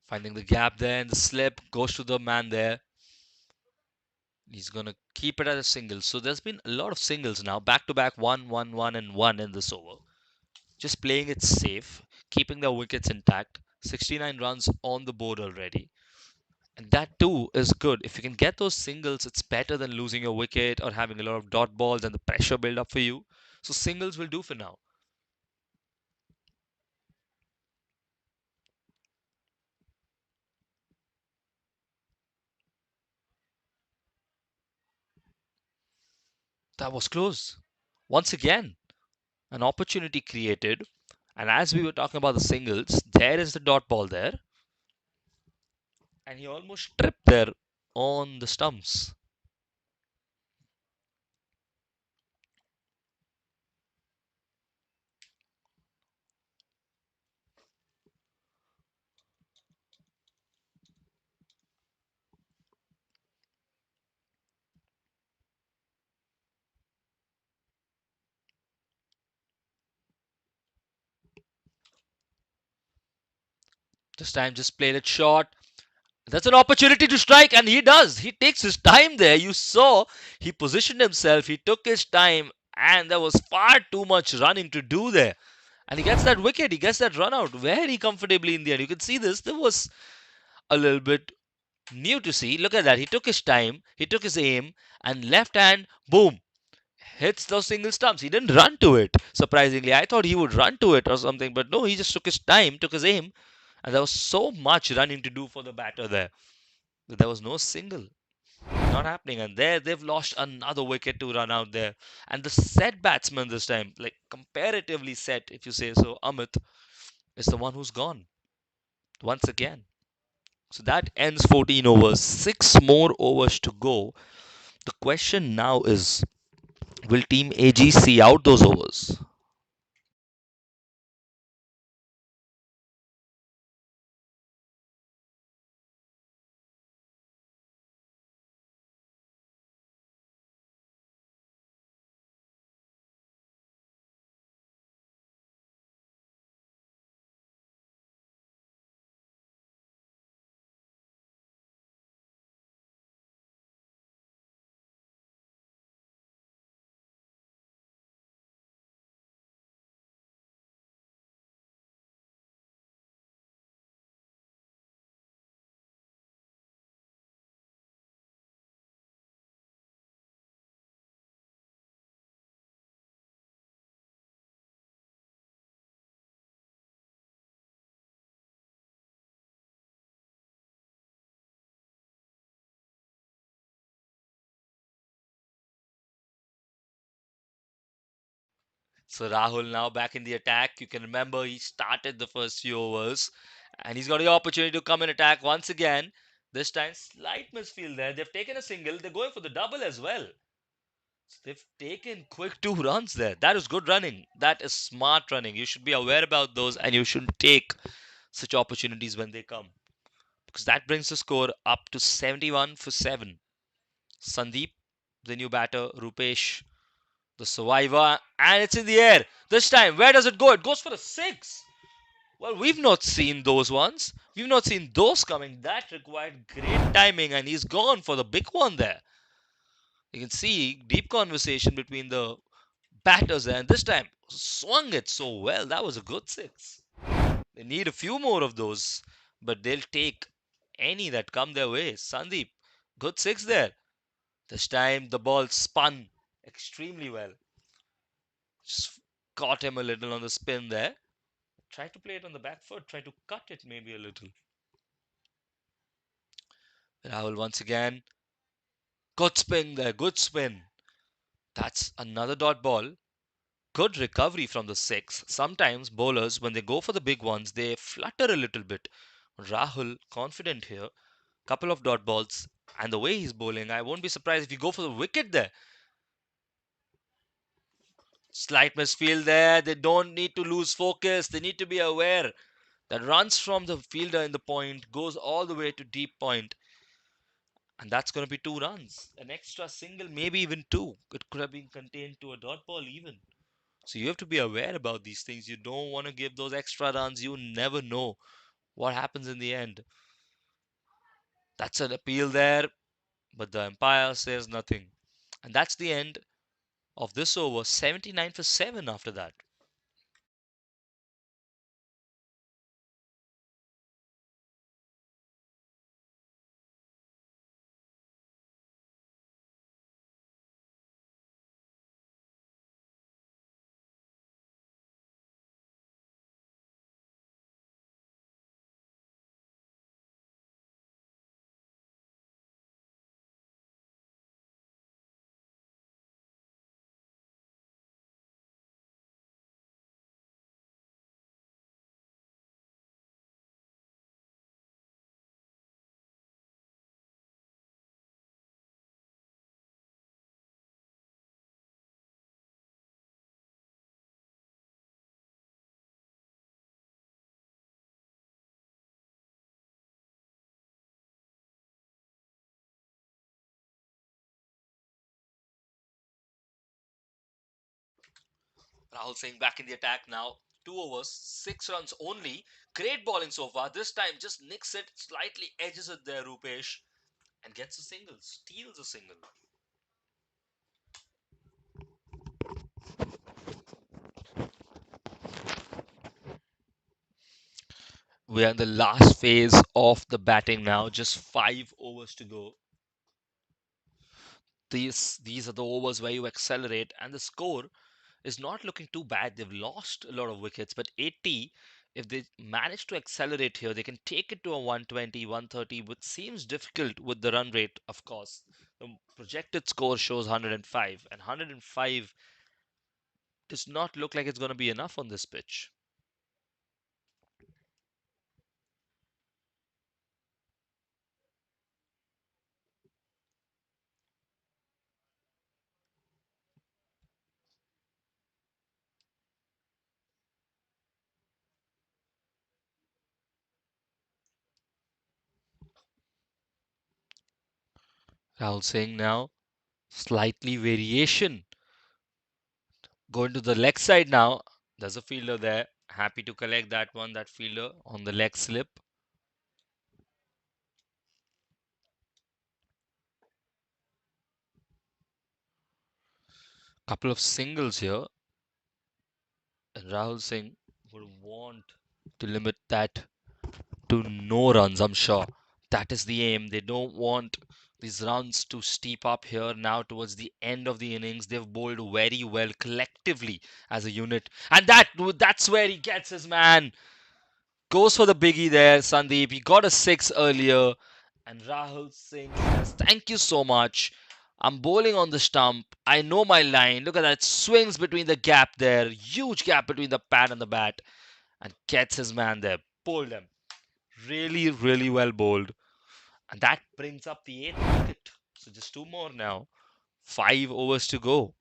B: Finding the gap there and the slip goes to the man there. He's gonna keep it as a single. So there's been a lot of singles now, back to back, 1, 1, 1, and 1 in this over. Just playing it safe, keeping their wickets intact. 69 runs on the board already. And that too is good. If you can get those singles, it's better than losing your wicket or having a lot of dot balls and the pressure build up for you. So singles will do for now. That was close. Once again, an opportunity created. And as we were talking about the singles, there is the dot ball there. And he almost tripped there on the stumps. This time just played it short. That's an opportunity to strike, and he does. He takes his time there. You saw he positioned himself, he took his time, and there was far too much running to do there. And he gets that wicket, he gets that run out very comfortably in the end. You can see this. There was a little bit new to see. Look at that. He took his time, he took his aim, and left hand, boom, hits those single stumps. He didn't run to it, surprisingly. I thought he would run to it or something, but no, he just took his time, took his aim, and there was so much running to do for the batter there. There was no single. Not happening. And there they've lost another wicket to run out there. And the set batsman this time, like comparatively set, if you say so, Amit, is the one who's gone once again. So that ends 14 overs. Six more overs to go. The question now is, will Team AG see out those overs? So Rahul now back in the attack. You can remember he started the first few overs and he's got the opportunity to come and attack once again. This time, slight misfield there. They've taken a single. They're going for the double as well. So they've taken quick 2 runs there. That is good running. That is smart running. You should be aware about those and you shouldn't take such opportunities when they come. Because that brings the score up to 71 for 7. Sandeep, the new batter, Rupesh, the survivor, and it's in the air. This time, where does it go? It goes for a 6. Well, we've not seen those ones. We've not seen those coming. That required great timing, and he's gone for the big one there. You can see deep conversation between the batters there. And this time, swung it so well. That was a good six. They need a few more of those, but they'll take any that come their way. Sandeep, good six there. This time the ball spun extremely well. Just caught him a little on the spin there. Try to play it on the back foot. Try to cut it maybe a little. Rahul once again. Good spin there. Good spin. That's another dot ball. Good recovery from the six. Sometimes bowlers, when they go for the big ones, they flutter a little bit. Rahul, confident here. Couple of dot balls. And the way he's bowling, I won't be surprised if you go for the wicket there. Slight misfield there. They don't need to lose focus. They need to be aware that runs from the fielder in the point goes all the way to deep point, and that's going to be 2 runs. An extra single, maybe even two. It could have been contained to a dot ball even. So you have to be aware about these things. You don't want to give those extra runs. You never know what happens in the end. That's an appeal there, but the umpire says nothing. And that's the end of this over. 79 for 7 after that. Rahul Singh back in the attack now. 2 overs, 6 runs only. Great bowling so far. This time just nicks it, slightly edges it there, Rupesh, and gets a single, steals a single. We are in the last phase of the batting now. Just 5 overs to go. These are the overs where you accelerate, and the score is not looking too bad. They've lost a lot of wickets, but 80, if they manage to accelerate here, they can take it to a 120, 130, which seems difficult with the run rate, of course. The projected score shows 105, and 105 does not look like it's going to be enough on this pitch. Rahul Singh now, slightly variation. Going to the leg side now. There's a fielder there. Happy to collect that one, that fielder on the leg slip. Couple of singles here. And Rahul Singh would want to limit that to no runs, I'm sure. That is the aim. They don't want these runs to steep up here now towards the end of the innings. They've bowled very well collectively as a unit. And that's where he gets his man. Goes for the biggie there, Sandeep. He got a six earlier. And Rahul Singh says, thank you so much. I'm bowling on the stump. I know my line. Look at that. Swings between the gap there. Huge gap between the pad and the bat. And gets his man there. Bowled him. Really, really well bowled. And that brings up the eighth wicket. So just two more now. 5 overs to go.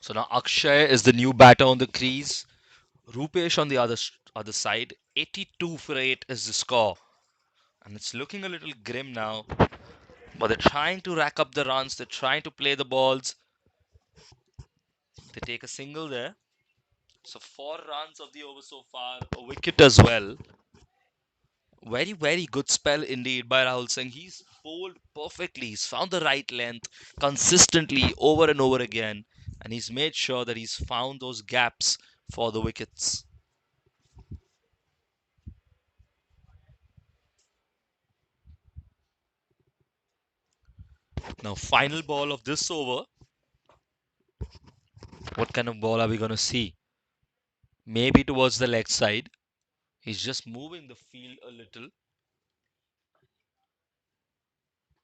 B: So now Akshay is the new batter on the crease. Rupesh on the other side. 82 for 8 is the score. And it's looking a little grim now. But they're trying to rack up the runs. They're trying to play the balls. They take a single there. So 4 runs of the over so far. A wicket as well. Very, very good spell indeed by Rahul Singh. He's bowled perfectly. He's found the right length consistently over and over again. And he's made sure that he's found those gaps for the wickets. Now, final ball of this over. What kind of ball are we going to see? Maybe towards the leg side. He's just moving the field a little.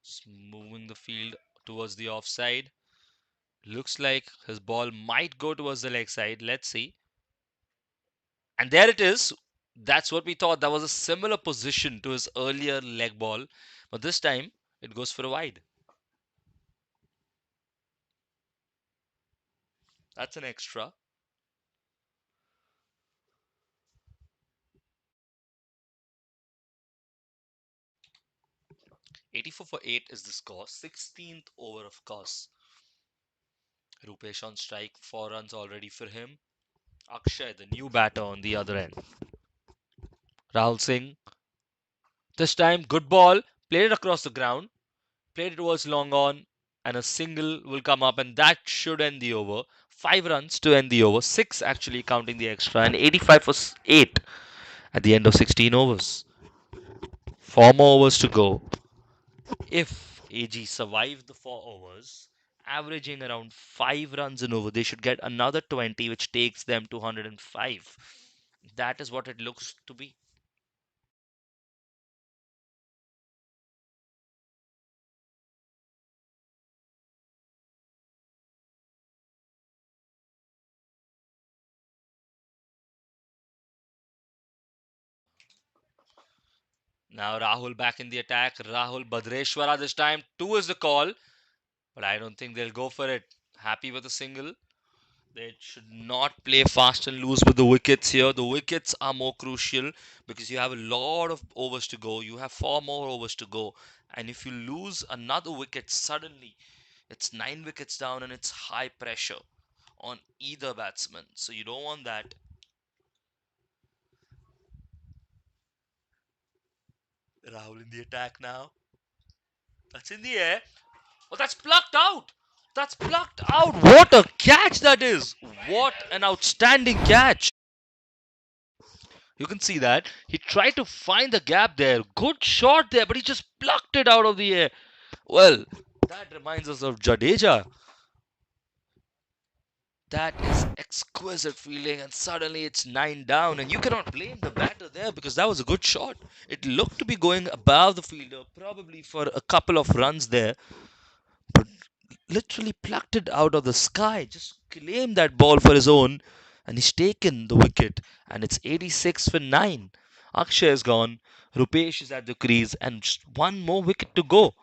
B: Just moving the field towards the offside. Looks like his ball might go towards the leg side. Let's see. And there it is. That's what we thought. That was a similar position to his earlier leg ball. But this time, it goes for a wide. That's an extra. 84 for 8 is the score. 16th over, of course. Rupesh on strike. 4 runs already for him. Akshay, the new batter on the other end. Rahul Singh. This time, good ball. Played it across the ground. Played it towards long on. And a single will come up, and that should end the over. 5 runs to end the over. Six actually counting the extra. And 85 for 8 at the end of 16 overs. 4 more overs to go. If AG survive the 4 overs, averaging around 5 runs an over, they should get another 20, which takes them to 105. That is what it looks to be. Now Rahul back in the attack. Rahul Badreshwara this time. Two is the call, but I don't think they'll go for it. Happy with a single. They should not play fast and loose with the wickets here. The wickets are more crucial because you have a lot of overs to go. You have 4 more overs to go. And if you lose another wicket suddenly, it's 9 wickets down and it's high pressure on either batsman. So you don't want that. Rahul in the attack now. That's in the air. Oh, that's plucked out. That's plucked out. What a catch that is. What an outstanding catch. You can see that. He tried to find the gap there. Good shot there, but he just plucked it out of the air. Well, that reminds us of Jadeja. That is exquisite feeling, and suddenly it's 9 down, and you cannot blame the batter there because that was a good shot. It looked to be going above the fielder, probably for a couple of runs there, but literally plucked it out of the sky, just claimed that ball for his own, and he's taken the wicket, and it's 86 for 9. Akshay is gone, Rupesh is at the crease, and just one more wicket to go.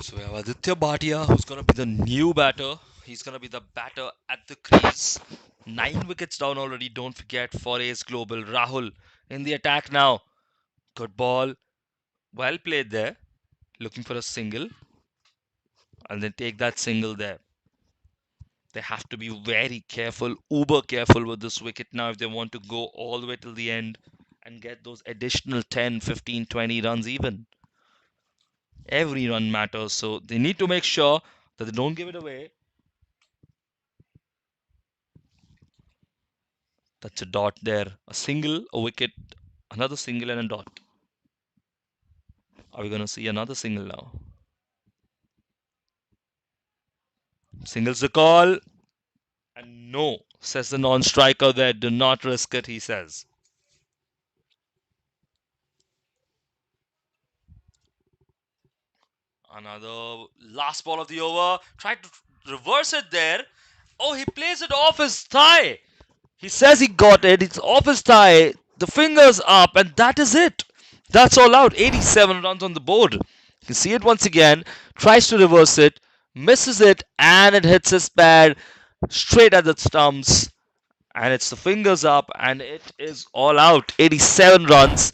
B: So we have Aditya Bhatia, who's gonna be the new batter. He's gonna be the batter at the crease. 9 wickets down already. Don't forget for Ace Global. Rahul in the attack now. Good ball. Well played there. Looking for a single, and then take that single there. They have to be very careful, uber careful with this wicket now if they want to go all the way till the end and get those additional 10, 15, 20 runs even. Every run matters, so they need to make sure that they don't give it away. That's a dot there. A single, a wicket, another single, and a dot. Are we going to see another single now? Singles the call. And no, says the non striker there. Do not risk it, he says. Another last ball of the over. Tried to reverse it there. Oh, he plays it off his thigh. He says he got it. It's off his thigh. The fingers up, and that is it. That's all out. 87 runs on the board. You can see it once again. Tries to reverse it, misses it, and it hits his pad straight at the stumps. And it's the fingers up, and it is all out. 87 runs,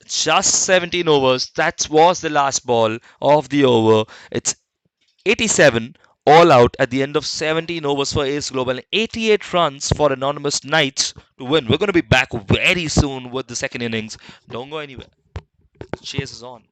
B: just 17 overs. That was the last ball of the over. It's 87 all out at the end of 17 overs for Ace Global and 88 runs for Anonymous Knights to win. We're going to be back very soon with the second innings. Don't go anywhere. Chase is on.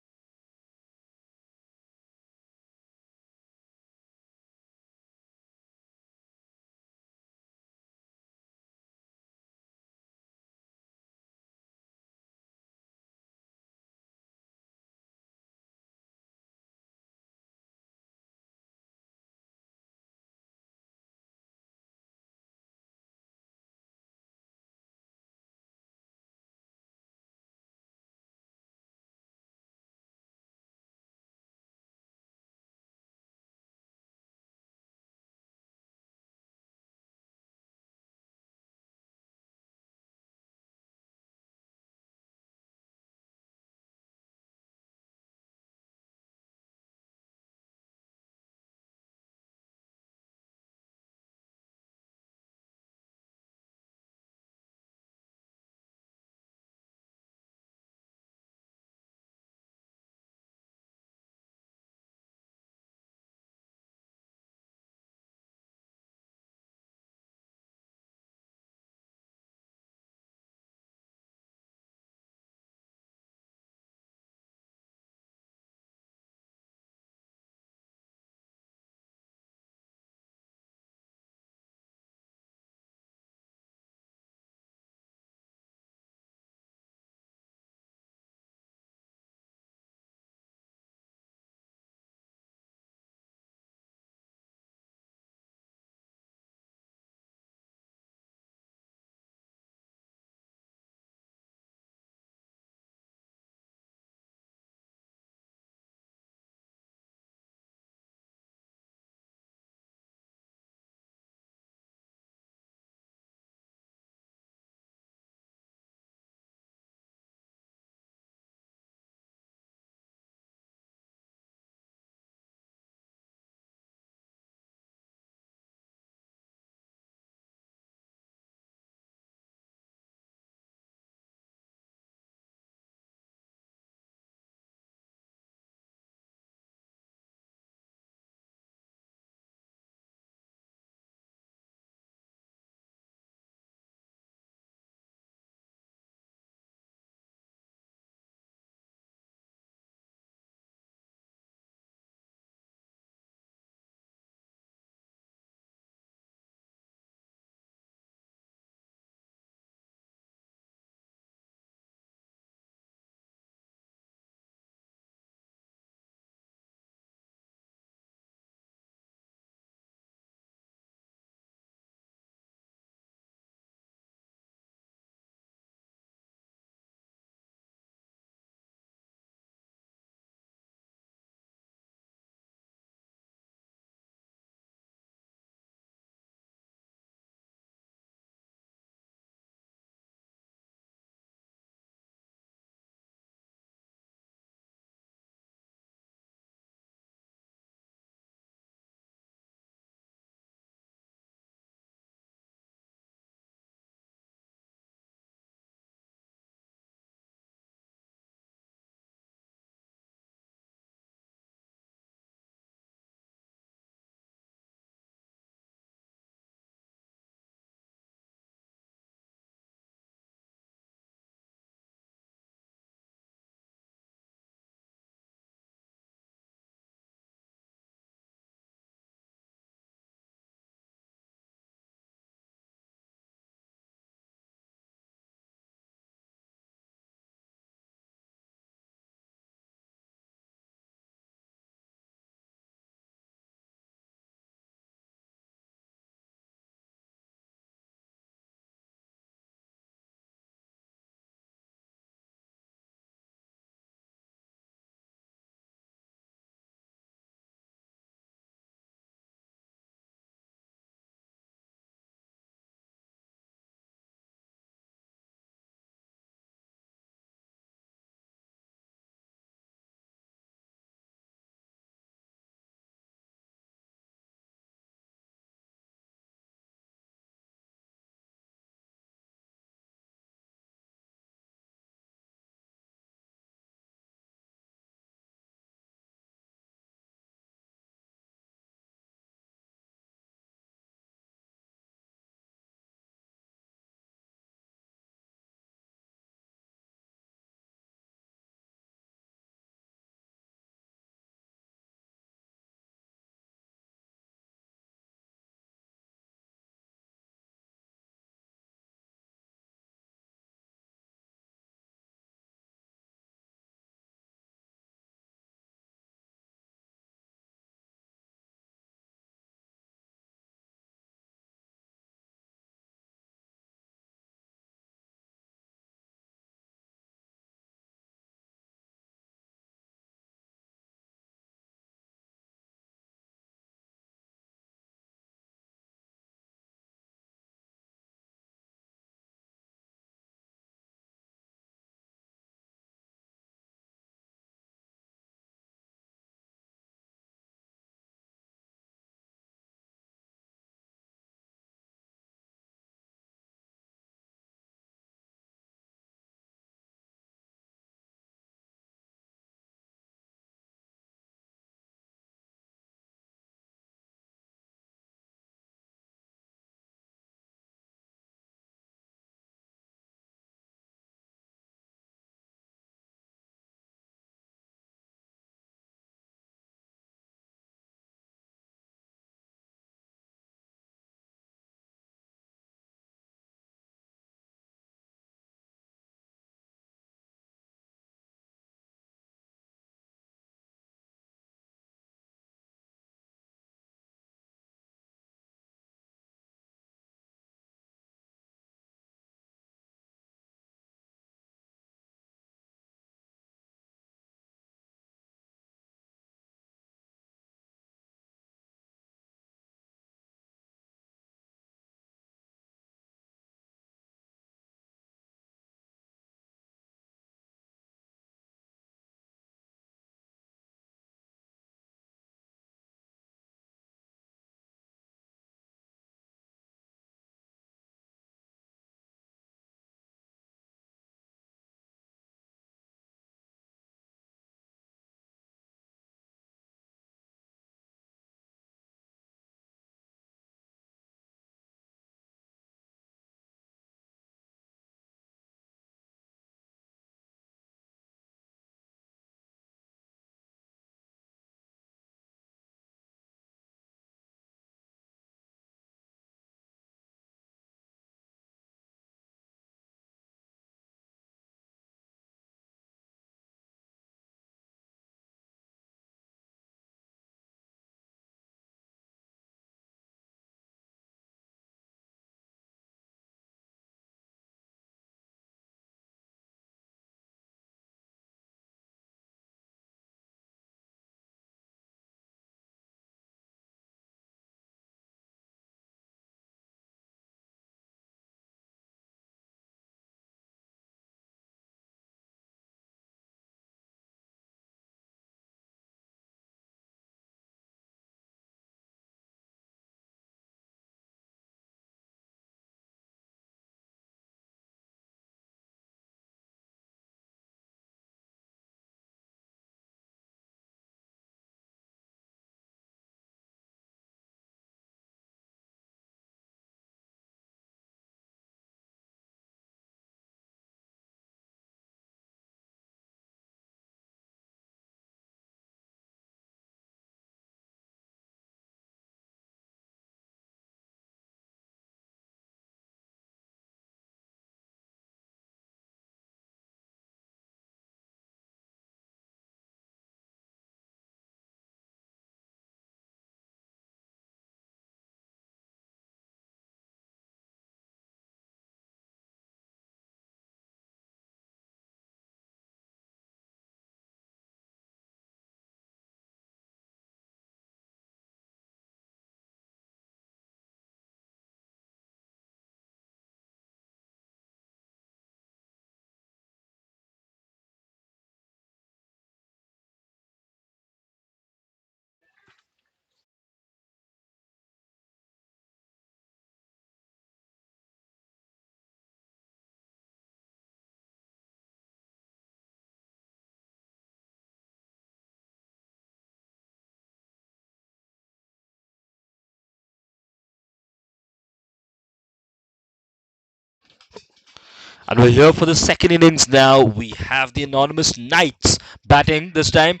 B: And we're here for the second innings now. We have the Anonymous Knights batting this time.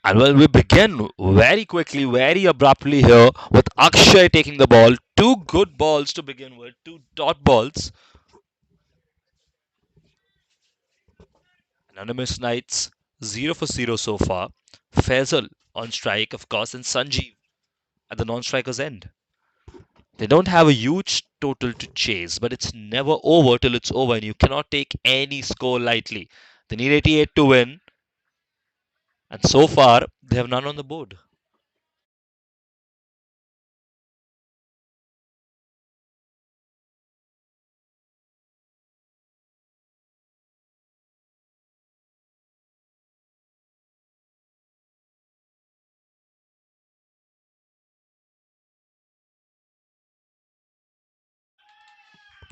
B: And well, we begin very quickly, very abruptly here with Akshay taking the ball. Two good balls to begin with, two dot balls. Anonymous Knights 0 for 0 so far. Faisal on strike, of course, and Sanjeev at the non striker's end. They don't have a huge total to chase, but it's never over till it's over, and you cannot take any score lightly. They need 88 to win, and so far they have none on the board.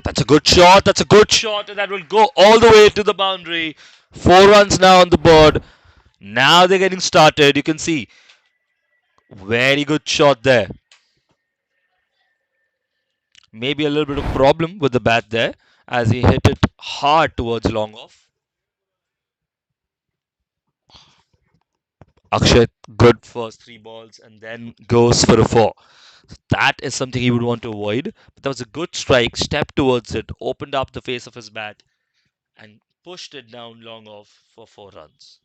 B: That's a good shot. That's a good shot, and that will go all the way to the boundary. 4 runs now on the board. Now they're getting started. You can see very good shot there. Maybe a little bit of problem with the bat there as he hit it hard towards long off. Akshay, good first 3 balls and then goes for a four. That is something he would want to avoid. But that was a good strike, stepped towards it, opened up the face of his bat, and pushed it down long off for 4 runs.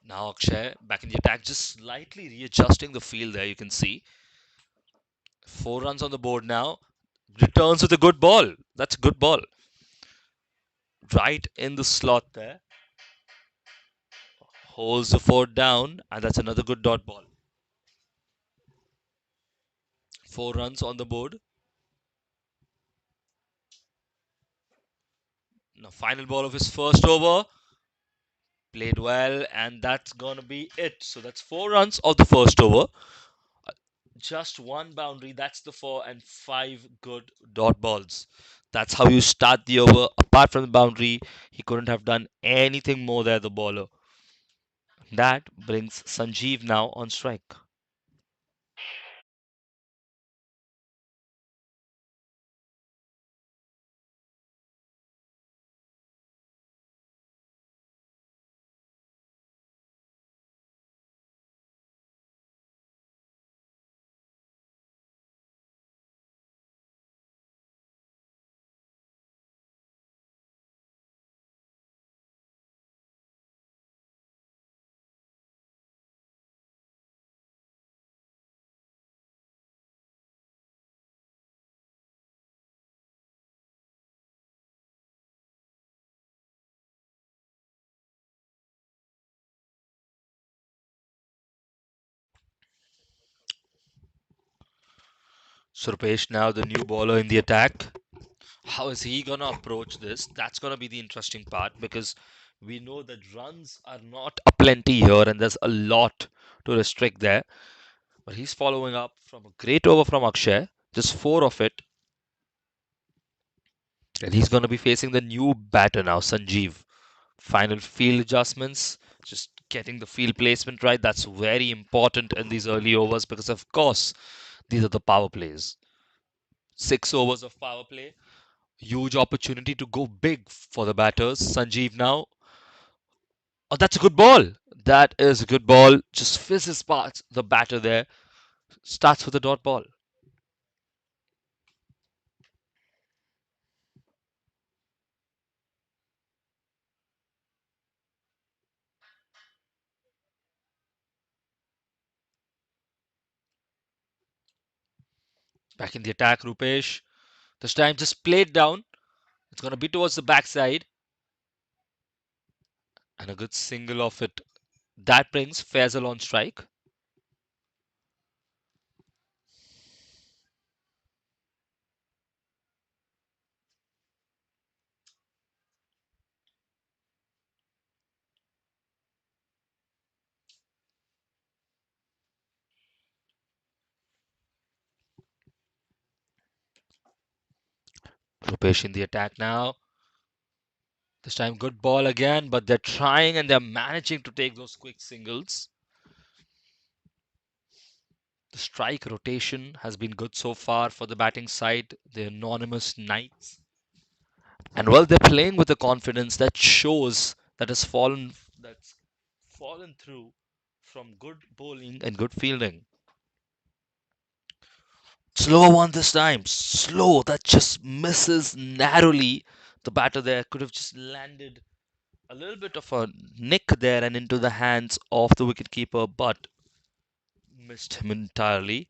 B: Now Akshay back in the attack, just slightly readjusting the field there. You can see 4 runs on the board now. Returns with a good ball. That's a good ball. Right in the slot there. Holds the four down, and that's another good dot ball. 4 runs on the board. Now, final ball of his first over. Played well, and that's gonna be it. So that's 4 runs of the first over. Just one boundary. That's the four, and 5 good dot balls. That's how you start the over. Apart from the boundary, he couldn't have done anything more there, the bowler. That brings Sanjeev now on strike. Surpesh now the new bowler in the attack. How is he gonna approach this? That's gonna be the interesting part because we know that runs are not aplenty here and there's a lot to restrict there. But he's following up from a great over from Akshay, just four of it, and he's gonna be facing the new batter now, Sanjeev. Final field adjustments, just getting the field placement right. That's very important in these early overs because, of course, these are the power plays. 6 overs of power play. Huge opportunity to go big for the batters. Sanjeev now. Oh, that's a good ball. That is a good ball. Just fizzes past the batter there. Starts with a dot ball. Back in the attack, Rupesh. This time just play it down. It's going to be towards the backside. And a good single of it. That brings Faisal on strike. Rupesh in the attack now. This time, good ball again, but they're trying and they're managing to take those quick singles. The strike rotation has been good so far for the batting side, the anonymous Knights. And well, they're playing with a confidence that shows that's fallen through from good bowling and good fielding. Slower one this time. Slow. That just misses narrowly. The batter there could have just landed a little bit of a nick there and into the hands of the wicketkeeper, but missed him entirely.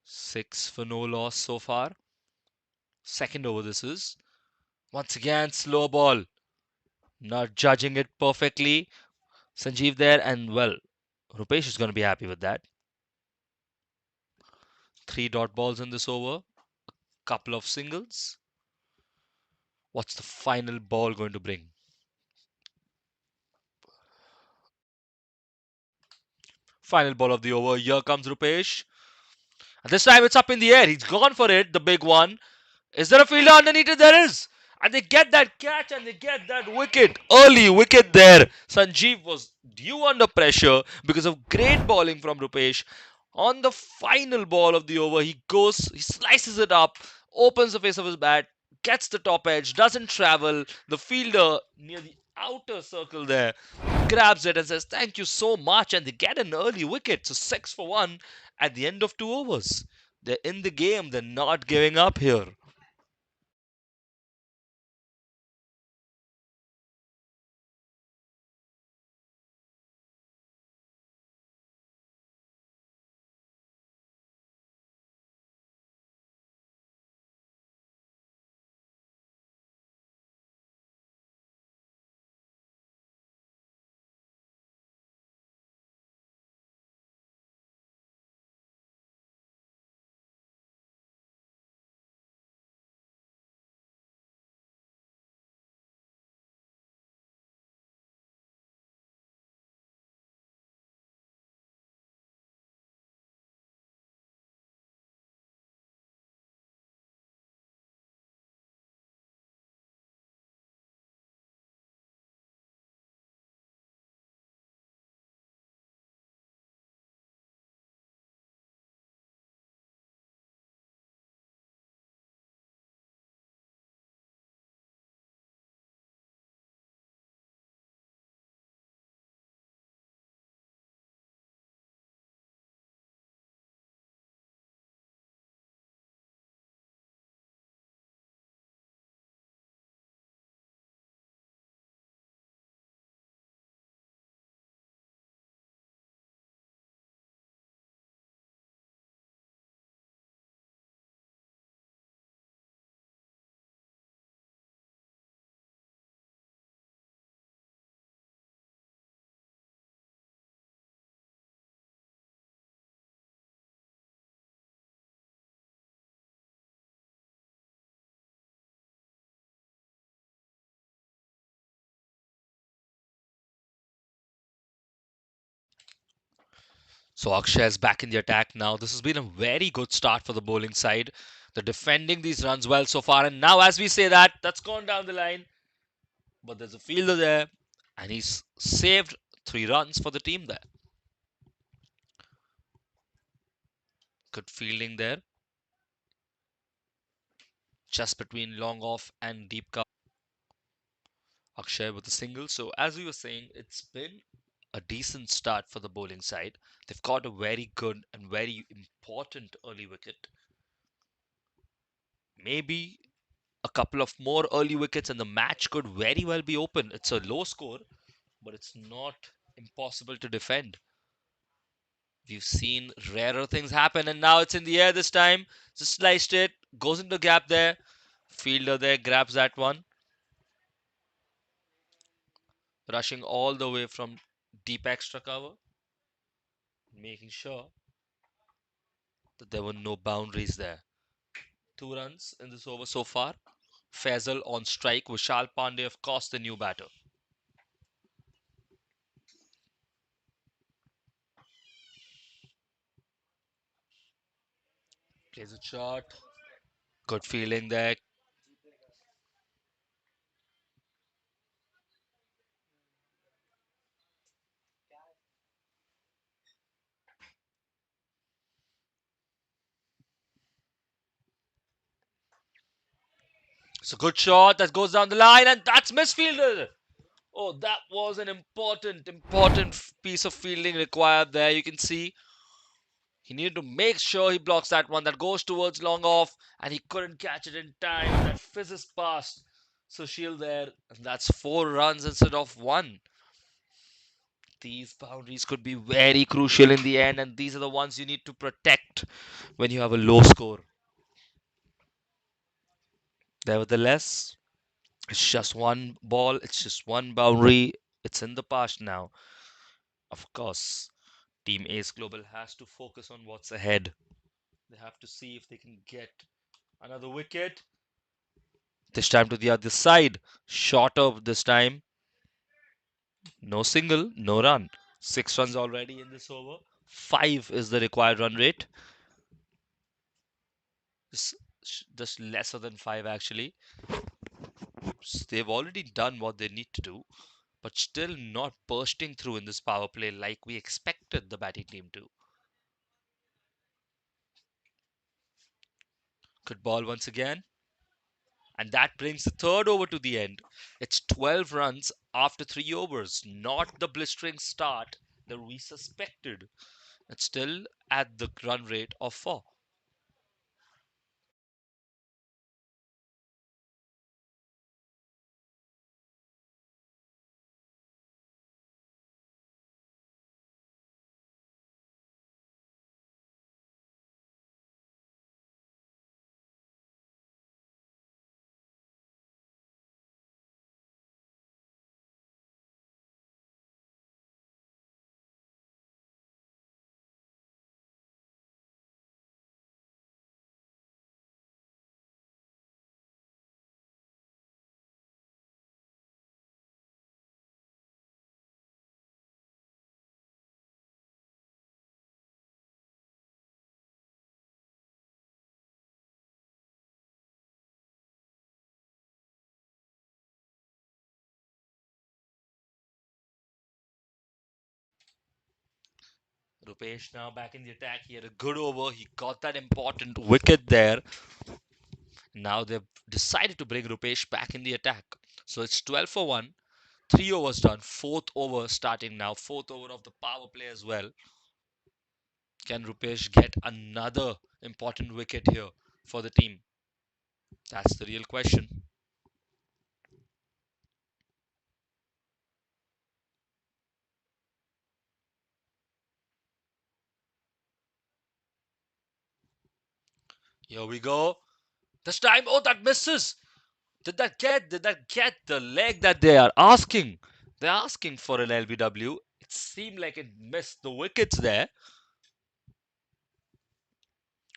B: Six for no loss so far. Second over this is. Once again, slow ball. Not judging it perfectly. Sanjeev there, and well, Rupesh is going to be happy with that. Three dot balls in this over. Couple of singles. What's the final ball going to bring? Final ball of the over. Here comes Rupesh. And this time it's up in the air. He's gone for it, the big one. Is there a fielder underneath it? There is. And they get that catch and they get that wicket. Early wicket there. Sanjeev was due under pressure because of great bowling from Rupesh. On the final ball of the over, he slices it up, opens the face of his bat, gets the top edge, doesn't travel. The fielder near the outer circle there grabs it and says, "Thank you so much." And they get an early wicket. So 6 for 1 at the end of 2 overs. They're in the game, they're not giving up here. So Akshay is back in the attack now. This has been a very good start for the bowling side. They're defending these runs well so far. And now, as we say that, that's gone down the line. But there's a fielder there, and he's saved 3 runs for the team there. Good fielding there, just between long off and deep cover. Akshay with a single. So, as we were saying, it's been a decent start for the bowling side. They've got a very good and very important early wicket. Maybe a couple of more early wickets and the match could very well be open. It's a low score, but it's not impossible to defend. We've seen rarer things happen, and now it's in the air this time. Just sliced it, goes into the gap there. Fielder there grabs that one, rushing all the way from deep extra cover, making sure that there were no boundaries there. 2 runs in this over so far. Faisal on strike. Vishal Pandey, of course, the new batter. Plays a shot. Good feeling there. It's a good shot that goes down the line, and that's misfielded. Oh, that was an important piece of fielding required there. You can see he needed to make sure he blocks that one that goes towards long off, and he couldn't catch it in time. That fizzes past Sushil there, and that's 4 runs instead of one. These boundaries could be very crucial in the end, and these are the ones you need to protect when you have a low score. Nevertheless, it's just one ball, it's just one boundary. It's in the past now. Of course, Team Ace Global has to focus on what's ahead. They have to see if they can get another wicket. This time to the other side. Shorter this time. No single, no run. 6 runs already in this over. 5 is the required run rate. Just, just lesser than 5 actually. They've already done what they need to do, but still not bursting through in this power play like we expected the batting team to. Good ball once again. And that brings the third over to the end. It's 12 runs after 3 overs, not the blistering start that we suspected. It's still at the run rate of 4. Rupesh now back in the attack. He had a good over. He got that important wicket there. Now they've decided to bring Rupesh back in the attack. So it's 12 for 1. 3 overs done. Fourth over starting now. Fourth over of the power play as well. Can Rupesh get another important wicket here for the team? That's the real question. Here we go. This time, oh, that misses. Did that get the leg that they are asking? They're asking for an LBW. It seemed like it missed the wickets there.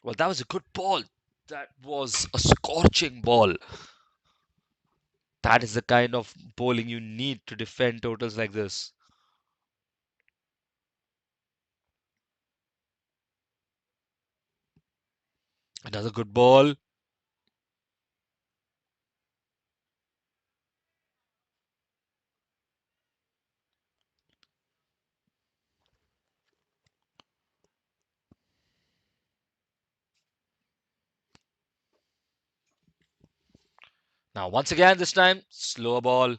B: Well, that was a good ball. That was a scorching ball. That is the kind of bowling you need to defend totals like this. Another good ball. Now, once again, this time, slower ball.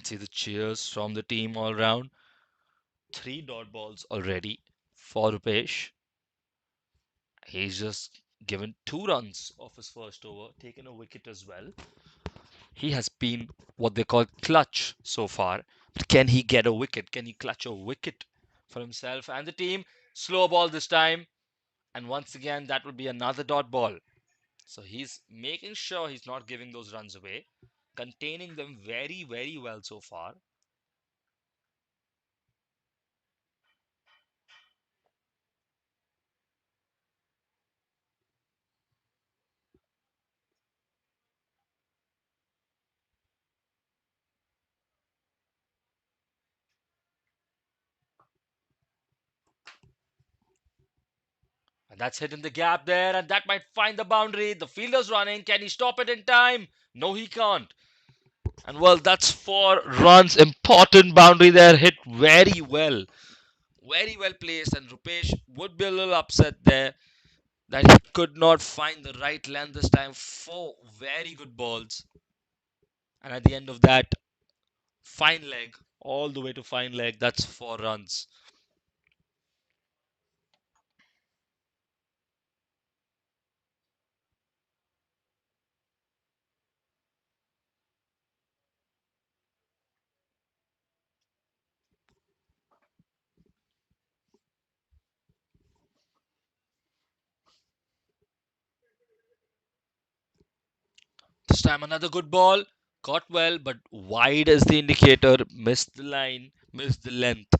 B: See the cheers from the team all round. Three dot balls already for Rupesh. He's just given 2 runs off his first over, taken a wicket as well. He has been what they call clutch so far. But can he get a wicket? Can he clutch a wicket for himself and the team? Slow ball this time. And once again, that will be another dot ball. So he's making sure he's not giving those runs away, containing them very, very well so far. And that's hitting the gap there, and that might find the boundary. The fielder's running. Can he stop it in time? No, he can't. And well, that's 4 runs. Important boundary there. Hit very well. Very well placed. And Rupesh would be a little upset there that he could not find the right length this time. 4 very good balls. And at the end of that, fine leg. All the way to fine leg. That's 4 runs. This time another good ball. Caught well, but wide as the indicator. Missed the line. Missed the length.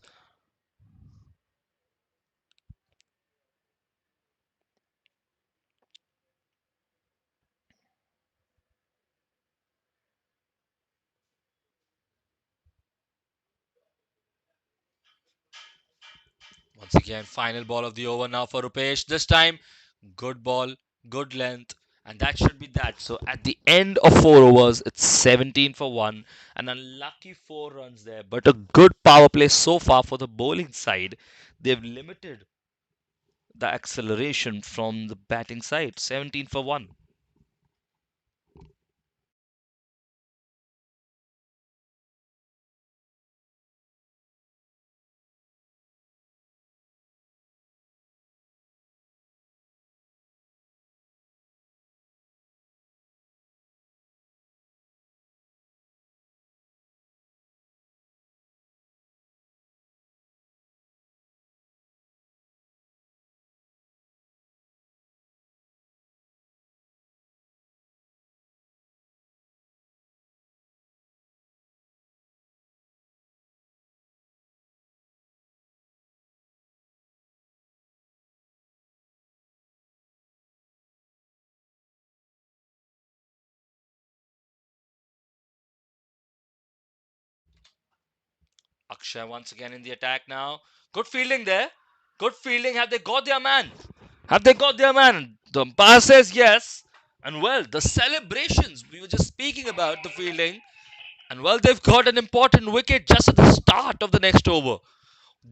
B: Once again, final ball of the over now for Rupesh. This time, good ball, good length, and that should be that. So at the end of 4 overs, it's 17 for 1. An unlucky 4 runs there, but a good power play so far for the bowling side. They've limited the acceleration from the batting side. 17 for 1. Akshay once again in the attack now. Good fielding there. Good fielding. Have they got their man? Have they got their man? The umpire says yes. And well, the celebrations. We were just speaking about the fielding. And well, they've got an important wicket just at the start of the next over.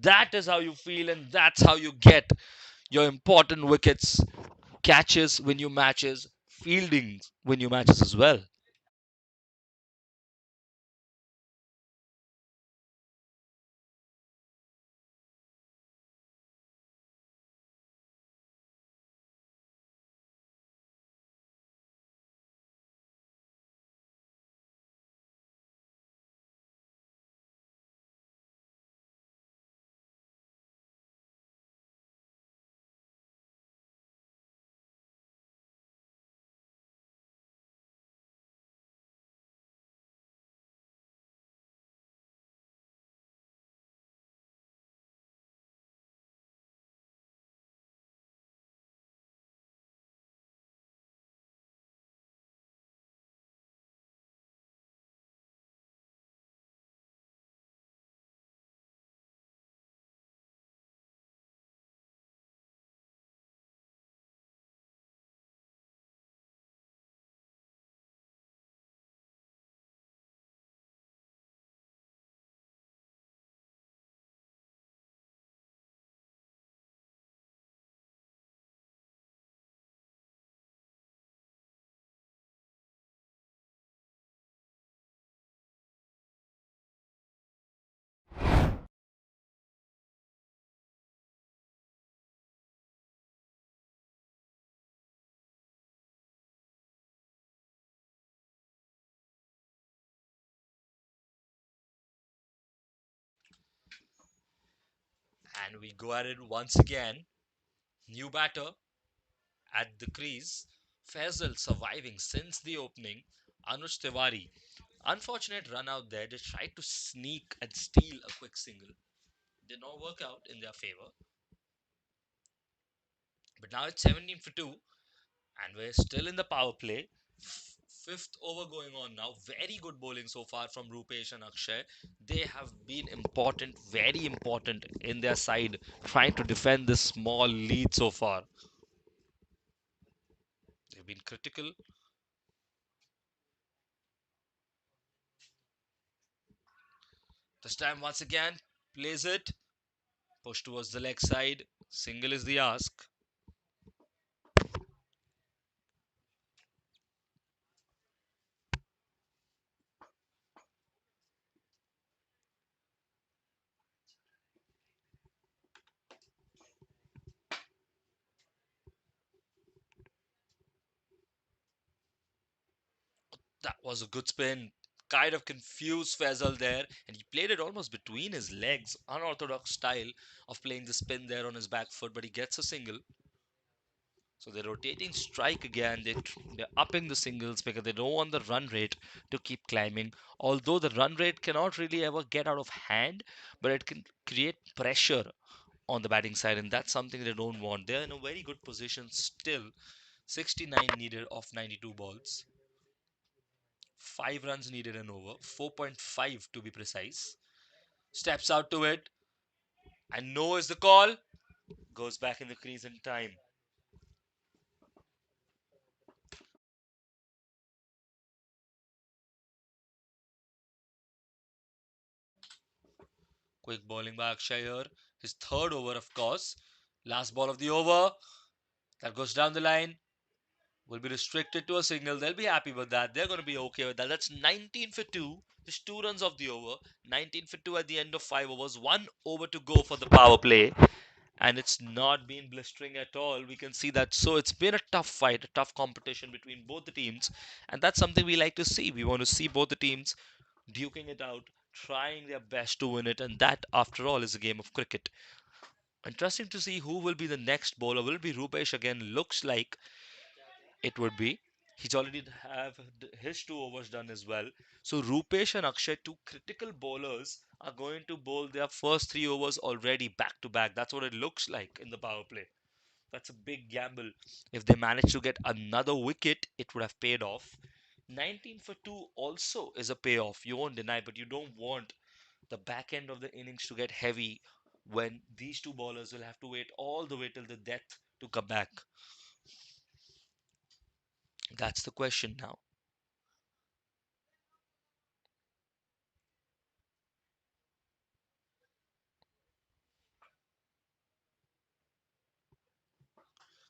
B: That is how you feel, and that's how you get your important wickets, catches, win you matches, fieldings, win you matches as well. And we go at it once again. New batter at the crease. Faisal surviving since the opening. Anush Tiwari. Unfortunate run out there. They tried to sneak and steal a quick single. Did not work out in their favor. But now it's 17 for 2, and we're still in the power play. Fifth over going on now. Very good bowling so far from Rupesh and Akshay. They have been important, very important in their side, trying to defend this small lead so far. They've been critical. This time, once again, plays it. Push towards the leg side. Single is the ask. That was a good spin. Kind of confused Faisal there, and he played it almost between his legs. Unorthodox style of playing the spin there on his back foot, but he gets a single. So they're rotating strike again. They're upping the singles because they don't want the run rate to keep climbing. Although the run rate cannot really ever get out of hand, but it can create pressure on the batting side, and that's something they don't want. They're in a very good position still. 69 needed off 92 balls. 5 runs needed and over. 4.5 to be precise. Steps out to it, and no is the call. Goes back in the crease in time. Quick bowling by Akshay here. His third over, of course. Last ball of the over. That goes down the line. Will be restricted to a single. They'll be happy with that. They're going to be okay with that. That's 19 for 2. Just 2 runs off the over. 19 for 2 at the end of 5 overs. 1 over to go for the power play. And it's not been blistering at all. We can see that. So it's been a tough fight, a tough competition between both the teams. And that's something we like to see. We want to see both the teams duking it out, trying their best to win it. And that, after all, is a game of cricket. Interesting to see who will be the next bowler. Will it be Rupesh again? Looks like it would be. He's already have his 2 overs done as well. So Rupesh and Akshay, two critical bowlers, are going to bowl their first 3 overs already back to back. That's what it looks like in the power play. That's a big gamble. If they manage to get another wicket, it would have paid off. 19 for 2 also is a payoff. You won't deny, but you don't want the back end of the innings to get heavy when these two bowlers will have to wait all the way till the death to come back. That's the question now.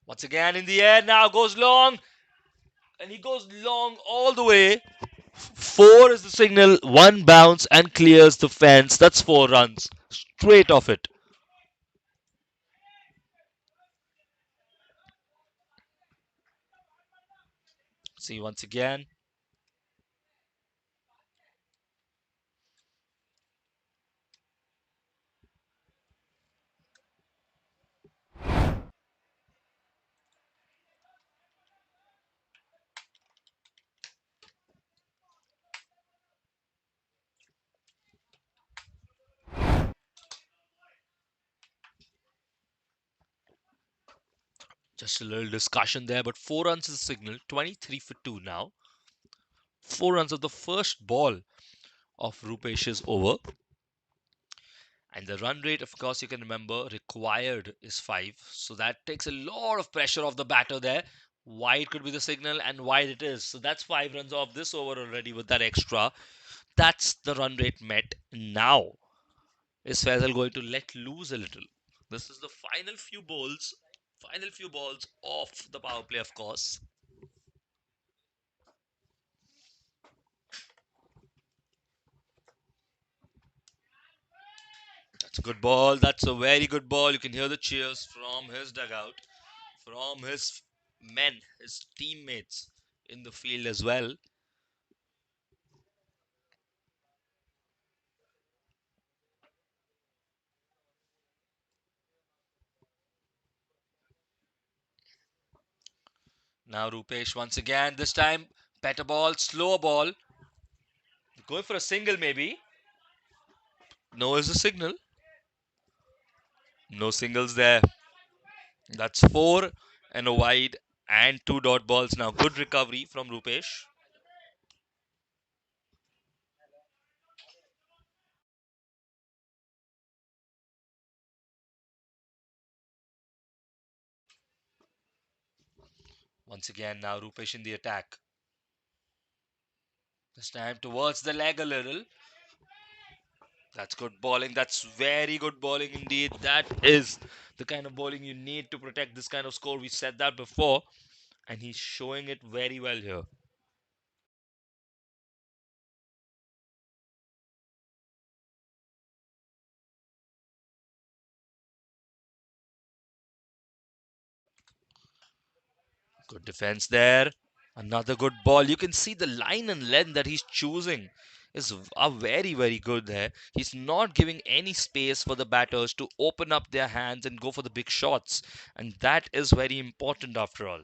B: Once again in the air, now goes long, and he goes long all the way. 4 is the signal, 1 bounce and clears the fence. That's 4 runs straight off it. See once again. Just a little discussion there, but 4 runs is the signal. 23 for 2 now. 4 runs of the first ball of Rupesh's over. And the run rate, of course, you can remember, required is 5. So that takes a lot of pressure off the batter there. Wide could be the signal, and wide it is. So that's 5 runs off this over already with that extra. That's the run rate met. Now, is Faisal going to let loose a little? This is the final few balls off the power play, of course. That's a good ball. That's a very good ball. You can hear the cheers from his dugout, from his men, his teammates in the field as well. Now Rupesh once again. This time, better ball, slower ball. Going for a single maybe. No is the signal. No singles there. That's four and a wide and two dot balls now. Good recovery from Rupesh. Once again, now Rupesh in the attack. This time towards the leg a little. That's good bowling. That's very good bowling indeed. That is the kind of bowling you need to protect this kind of score. We said that before, and he's showing it very well here. Good defense there. Another good ball. You can see the line and length that he's choosing are very, very good there. He's not giving any space for the batters to open up their hands and go for the big shots. And that is very important after all.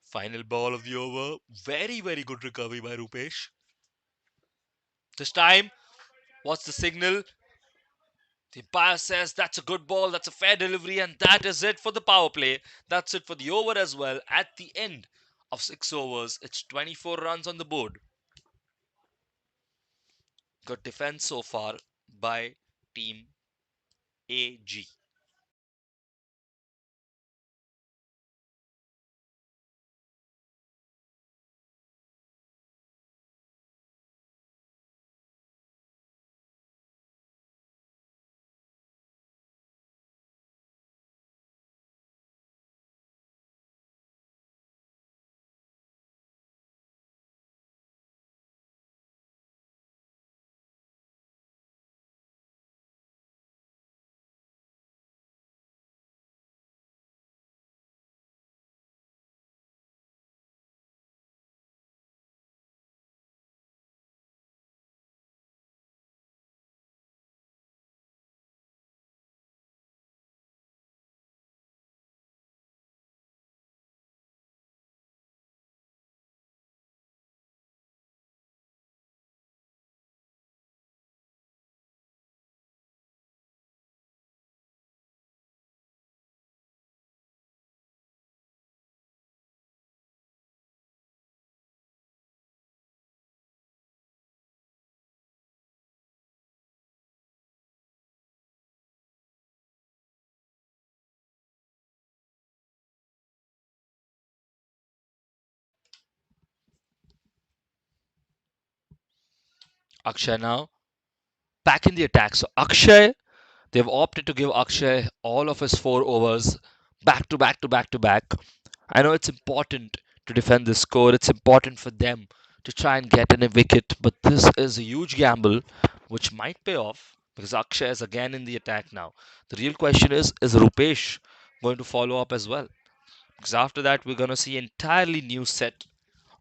B: Final ball of the over. Very, very good recovery by Rupesh. This time, what's the signal? The umpire says that's a good ball, that's a fair delivery, and that is it for the power play. That's it for the over as well. At the end of 6 overs, it's 24 runs on the board. Good defense so far by Team AG. Akshay now back in the attack. So Akshay, they've opted to give Akshay all of his 4 overs back to back to back to back. I know it's important to defend this score. It's important for them to try and get in a wicket, but this is a huge gamble which might pay off because Akshay is again in the attack now. The real question is Rupesh going to follow up as well? Because after that, we're going to see entirely new set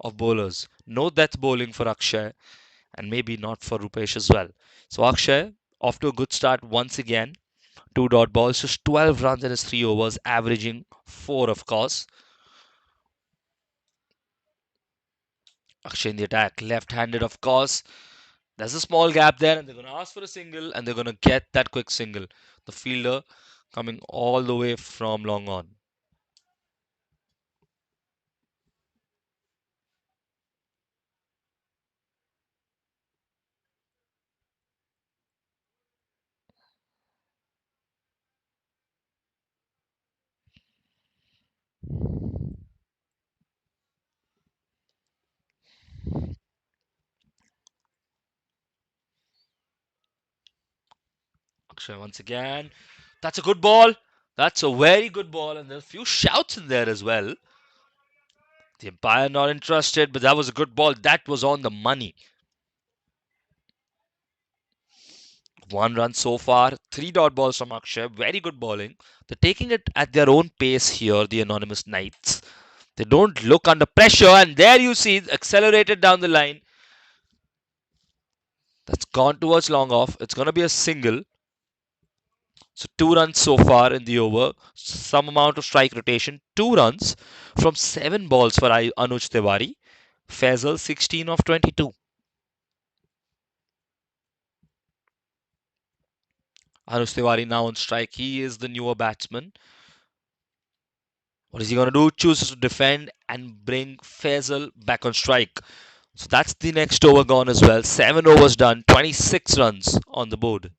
B: of bowlers. No death bowling for Akshay and maybe not for Rupesh as well. So Akshay off to a good start once again. Two dot balls, just 12 runs in his 3 overs, averaging four, of course. Akshay in the attack, left-handed, of course. There's a small gap there, and they're going to ask for a single, and they're going to get that quick single. The fielder coming all the way from long on. Akshay once again. That's a good ball. That's a very good ball, and there's a few shouts in there as well. The umpire not interested, but that was a good ball. That was on the money. 1 run so far, 3 dot balls from Akshay. Very good bowling. They're taking it at their own pace here, the Anonymous Knights. They don't look under pressure, and there you see accelerated down the line. That's gone towards long off. It's going to be a single. So 2 runs so far in the over. Some amount of strike rotation. 2 runs from 7 balls for Anuj Tiwari. Faisal 16 of 22. Anuj Tiwari now on strike. He is the newer batsman. What is he going to do? Chooses to defend and bring Faisal back on strike. So that's the next over gone as well. 7 overs done. 26 runs on the board.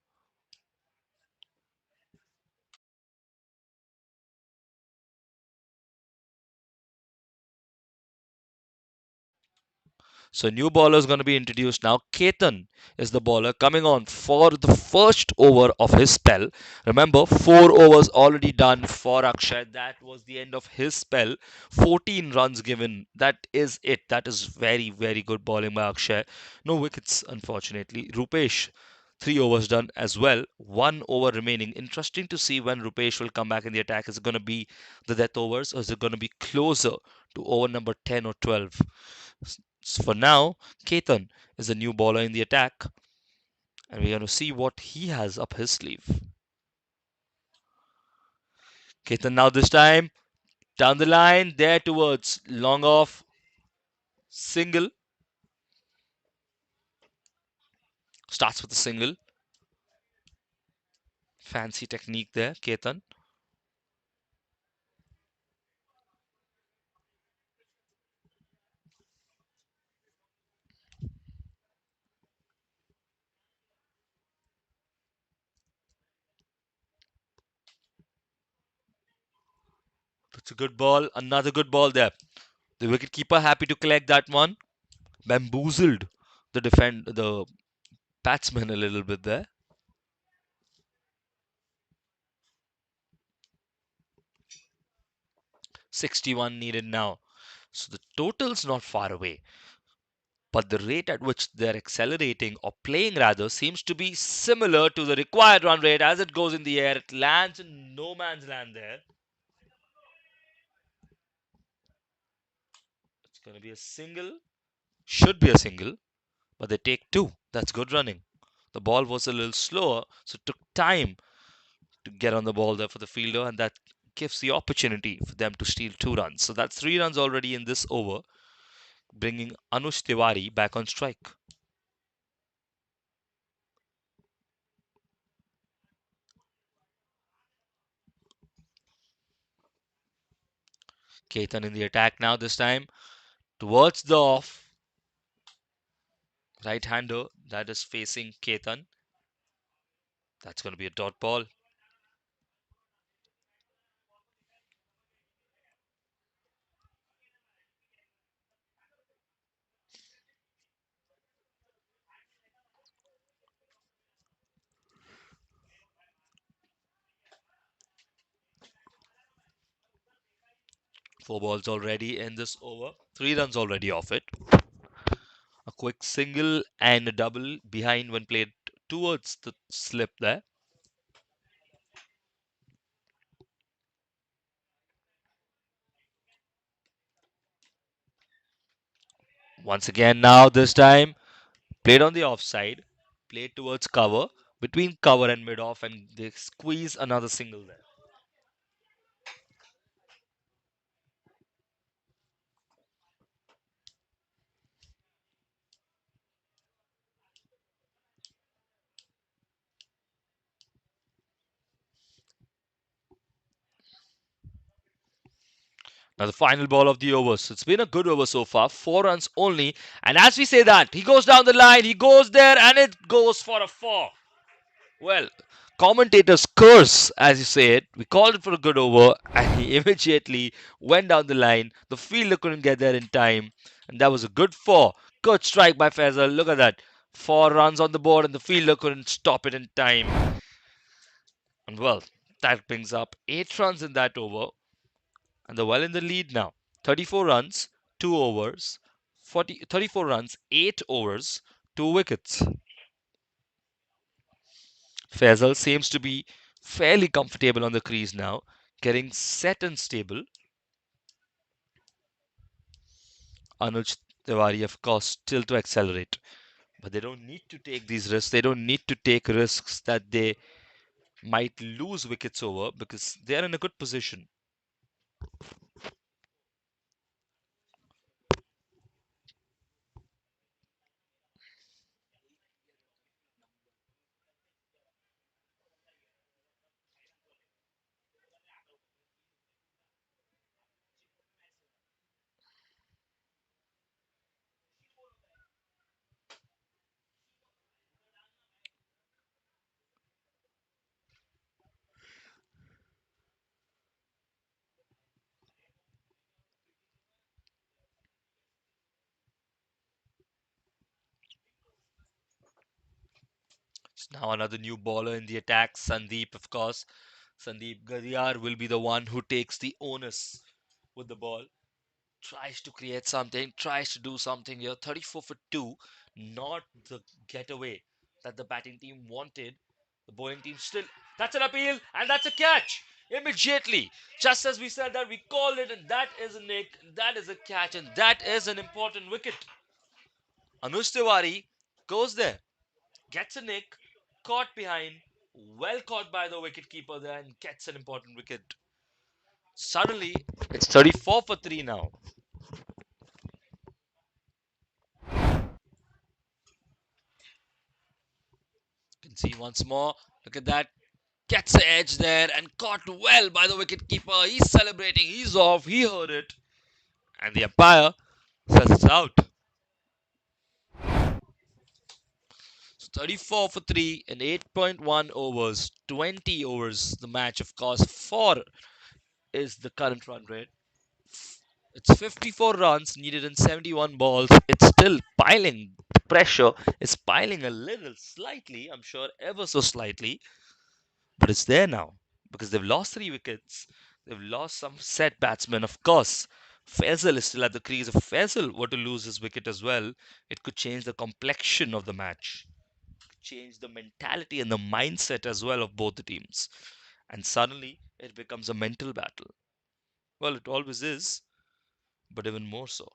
B: So new bowler is going to be introduced now. Ketan is the bowler coming on for the first over of his spell. Remember, 4 overs already done for Akshay. That was the end of his spell. 14 runs given. That is it. That is very, very good bowling by Akshay. No wickets, unfortunately. Rupesh, 3 overs done as well. 1 over remaining. Interesting to see when Rupesh will come back in the attack. Is it going to be the death overs or is it going to be closer to over number 10 or 12? So for now, Ketan is a new bowler in the attack, and we're going to see what he has up his sleeve. Ketan now this time down the line, there towards long off, single, starts with a single. Fancy technique there, Ketan. That's a good ball, another good ball there. The wicketkeeper happy to collect that one. Bamboozled the batsman a little bit there. 61 needed now. So the total's not far away. But the rate at which they're accelerating or playing rather seems to be similar to the required run rate as it goes in the air. It lands in no man's land there. It's going to be a single, should be a single, but they take two. That's good running. The ball was a little slower, so it took time to get on the ball there for the fielder, and that gives the opportunity for them to steal 2 runs. So that's 3 runs already in this over, bringing Anush Tiwari back on strike. Ketan in the attack now, this time towards the off. Right hander that is facing Ketan. That's going to be a dot ball. 4 balls already in this over. 3 runs already off it. A quick single and a double behind when played towards the slip there. Once again, now this time played on the offside, played towards cover, between cover and mid off, and they squeeze another single there. Now the final ball of the over. So it's been a good over so far. 4 runs only. And as we say that, he goes down the line, he goes there, and it goes for a four. Well, commentators curse, as you say it. We called it for a good over, and he immediately went down the line. The fielder couldn't get there in time, and that was a good four. Good strike by Faisal. Look at that. 4 runs on the board, and the fielder couldn't stop it in time. And well, that brings up 8 runs in that over, and they're well in the lead now. 34 runs, 2 overs, 34 runs, 8 overs, 2 wickets. Faisal seems to be fairly comfortable on the crease now, getting set and stable. Anuj Tiwari, of course, still to accelerate. But they don't need to take these risks. They don't need to take risks that they might lose wickets over because they're in a good position. So now another new bowler in the attack, Sandeep, of course. Sandeep Gadiyar will be the one who takes the onus with the ball. Tries to create something, tries to do something here. 34 for 2, not the getaway that the batting team wanted. The bowling team still. That's an appeal, and that's a catch immediately. Just as we said that, we called it, and that is a nick, that is a catch, and that is an important wicket. Anush Tiwari goes there, gets a nick, caught behind, well caught by the wicketkeeper there, and gets an important wicket. Suddenly, it's 34 for 3 now. You can see once more. Look at that. Gets the edge there and caught well by the wicketkeeper. He's celebrating. He's off. He heard it. And the umpire says it's out. So 34 for 3 in 8.1 overs. 20 overs the match, of course. 4 is the current run rate. It's 54 runs needed in 71 balls. It's still piling. The pressure is piling a little, slightly, I'm sure, ever so slightly. But it's there now because they've lost 3 wickets. They've lost some set batsmen. Of course, Faisal is still at the crease. If Faisal were to lose his wicket as well, it could change the complexion of the match, change the mentality and the mindset as well of both the teams. And suddenly it becomes a mental battle. Well, it always is, but even more so.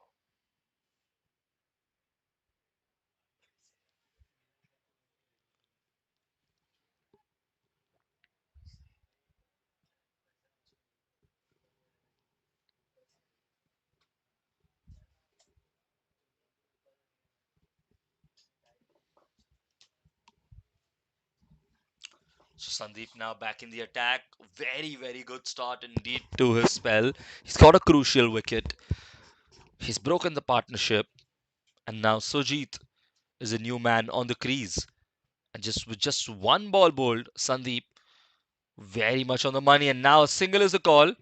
B: So Sandeep now back in the attack. Very, very good start indeed to his spell. He's got a crucial wicket. He's broken the partnership. And now Sujit is a new man on the crease. And just with just one ball bowled, Sandeep very much on the money. And now a single is the call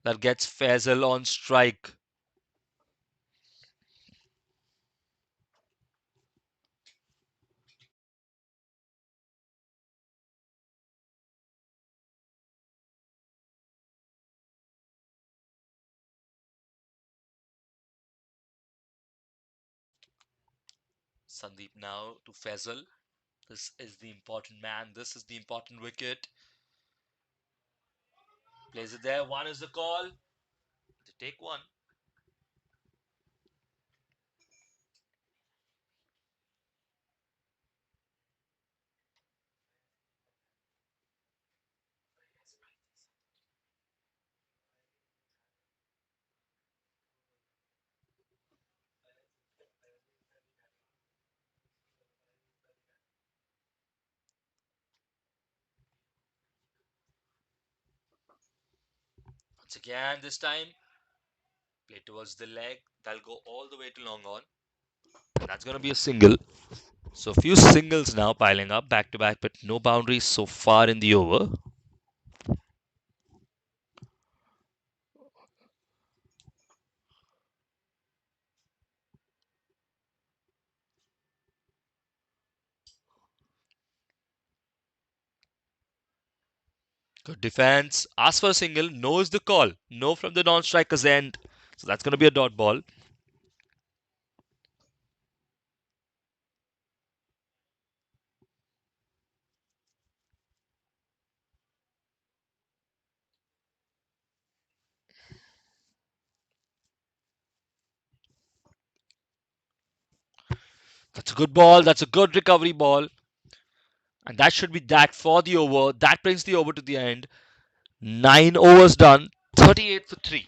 B: that gets Faisal on strike. Sandeep now to Faisal. This is the important man. This is the important wicket. Plays it there. One is the call. To take one. Once again, this time, play towards the leg. That'll go all the way to long on. And that's going to be a single. So a few singles now piling up back to back, but no boundaries so far in the over. Good defense. Asks for a single. Knows the call. No from the non-striker's end. So that's going to be a dot ball. That's a good ball. That's a good recovery ball. And that should be that for the over. That brings the over to the end. 9 overs done. 38 for 3.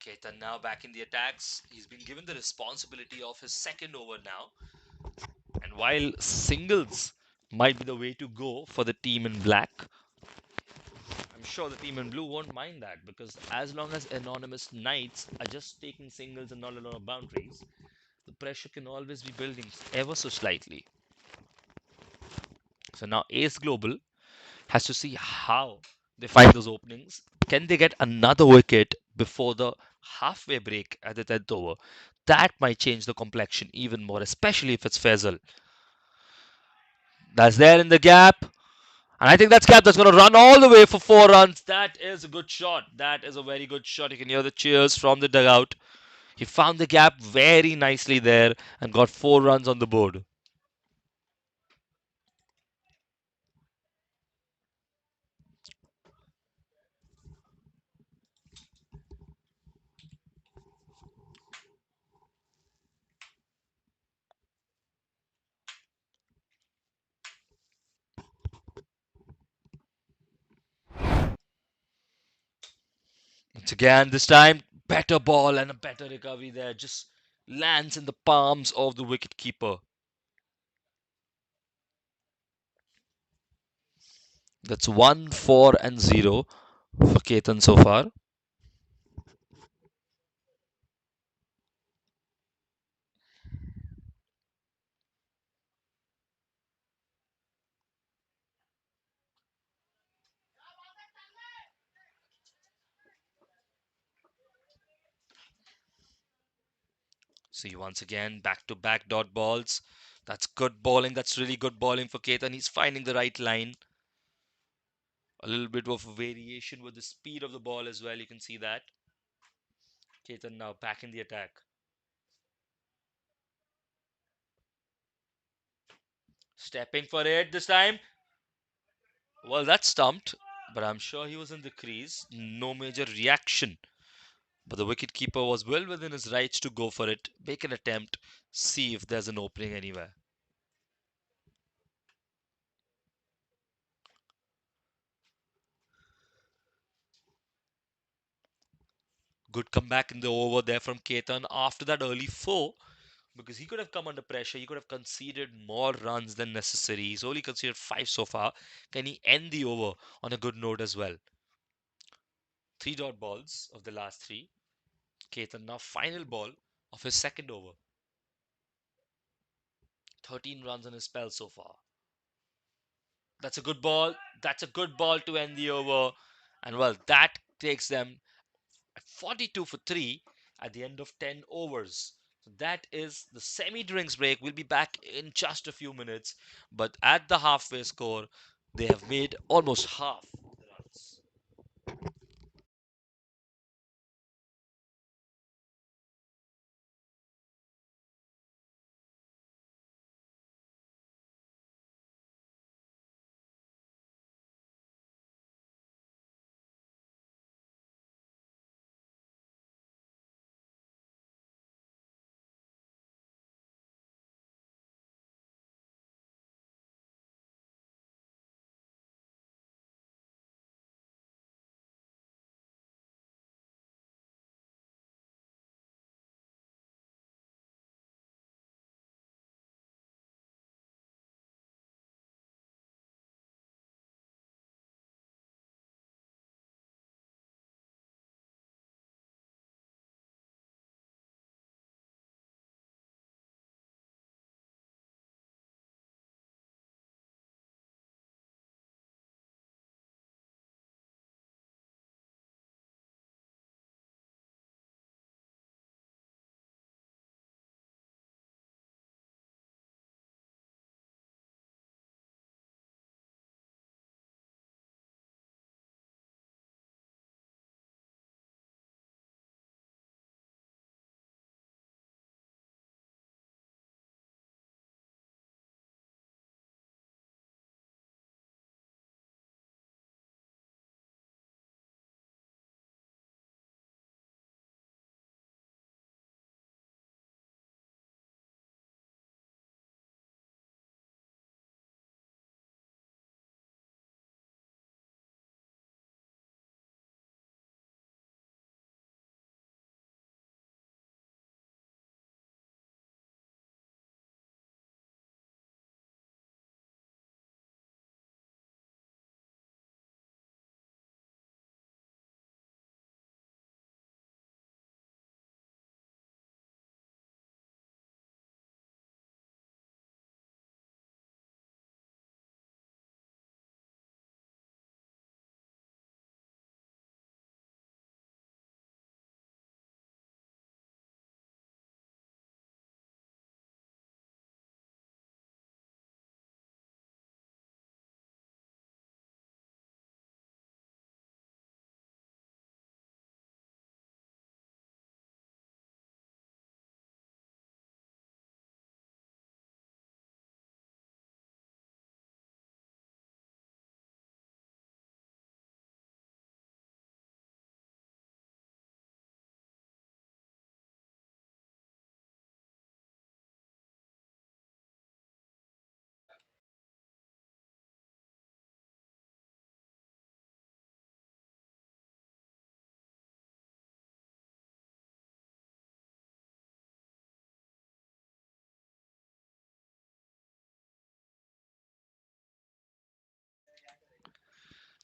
B: Ketan now back in the attacks. He's been given the responsibility of his second over now. And while singles might be the way to go for the team in black, I'm sure the team in blue won't mind that because as long as anonymous knights are just taking singles and not a lot of boundaries, the pressure can always be building ever so slightly. So now Ace Global has to see how they find those openings. Can they get another wicket before the halfway break at the 10th over? That might change the complexion even more, especially if it's Faisal. That's there in the gap. And I think that's gap that's going to run all the way for 4 runs. That is a good shot. That is a very good shot. You can hear the cheers from the dugout. He found the gap very nicely there and got 4 runs on the board. Once again, this time, better ball and a better recovery there. Just lands in the palms of the wicket keeper. That's 1, 4, and 0 for Ketan so far. See, once again, back to back dot balls. That's good bowling. That's really good bowling for Ketan. He's finding the right line. A little bit of a variation with the speed of the ball as well. You can see that. Ketan now back in the attack. Stepping for it this time. Well, that's stumped, but I'm sure he was in the crease. No major reaction. But the wicketkeeper was well within his rights to go for it, make an attempt, see if there's an opening anywhere. Good comeback in the over there from Ketan after that early four because he could have come under pressure. He could have conceded more runs than necessary. He's only conceded 5 so far. Can he end the over on a good note as well? 3 dot balls of the last three. Ketan now final ball of his second over. 13 runs on his spell so far. That's a good ball. That's a good ball to end the over. And well, that takes them at 42 for 3 at the end of 10 overs. So that is the semi drinks break. We'll be back in just a few minutes. But at the halfway score, they have made almost half the runs.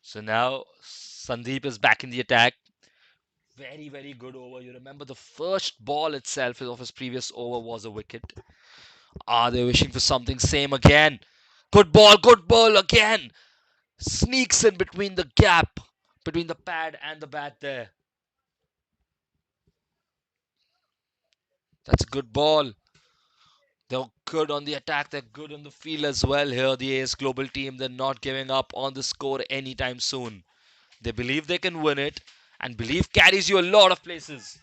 B: So now Sandeep is back in the attack. Very, very good over. You remember the first ball itself of his previous over was a wicket. Are they wishing for something same again? Good ball again. Sneaks in between the gap between the pad and the bat there. That's a good ball. They're good on the attack. They're good on the field as well here. The AS Global team. They're not giving up on the score anytime soon. They believe they can win it, and belief carries you a lot of places.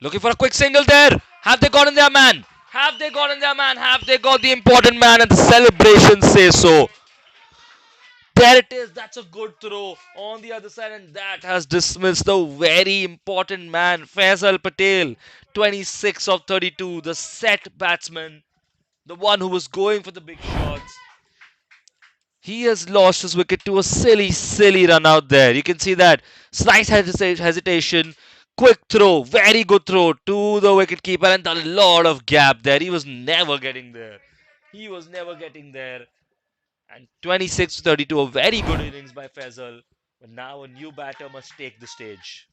B: Looking for a quick single there. Have they gotten their man? Have they gotten their man? Have they got the important man? And the celebrations say so. There it is. That's a good throw on the other side, and that has dismissed the very important man, Faisal Patel. 26 of 32, the set batsman, the one who was going for the big shots. He has lost his wicket to a silly, silly run out there. You can see that. Slight hesitation. Quick throw. Very good throw to the wicket keeper, and a lot of gap there. He was never getting there. He was never getting there. And 26 to 32, a very good innings by Faisal. But now a new batter must take the stage.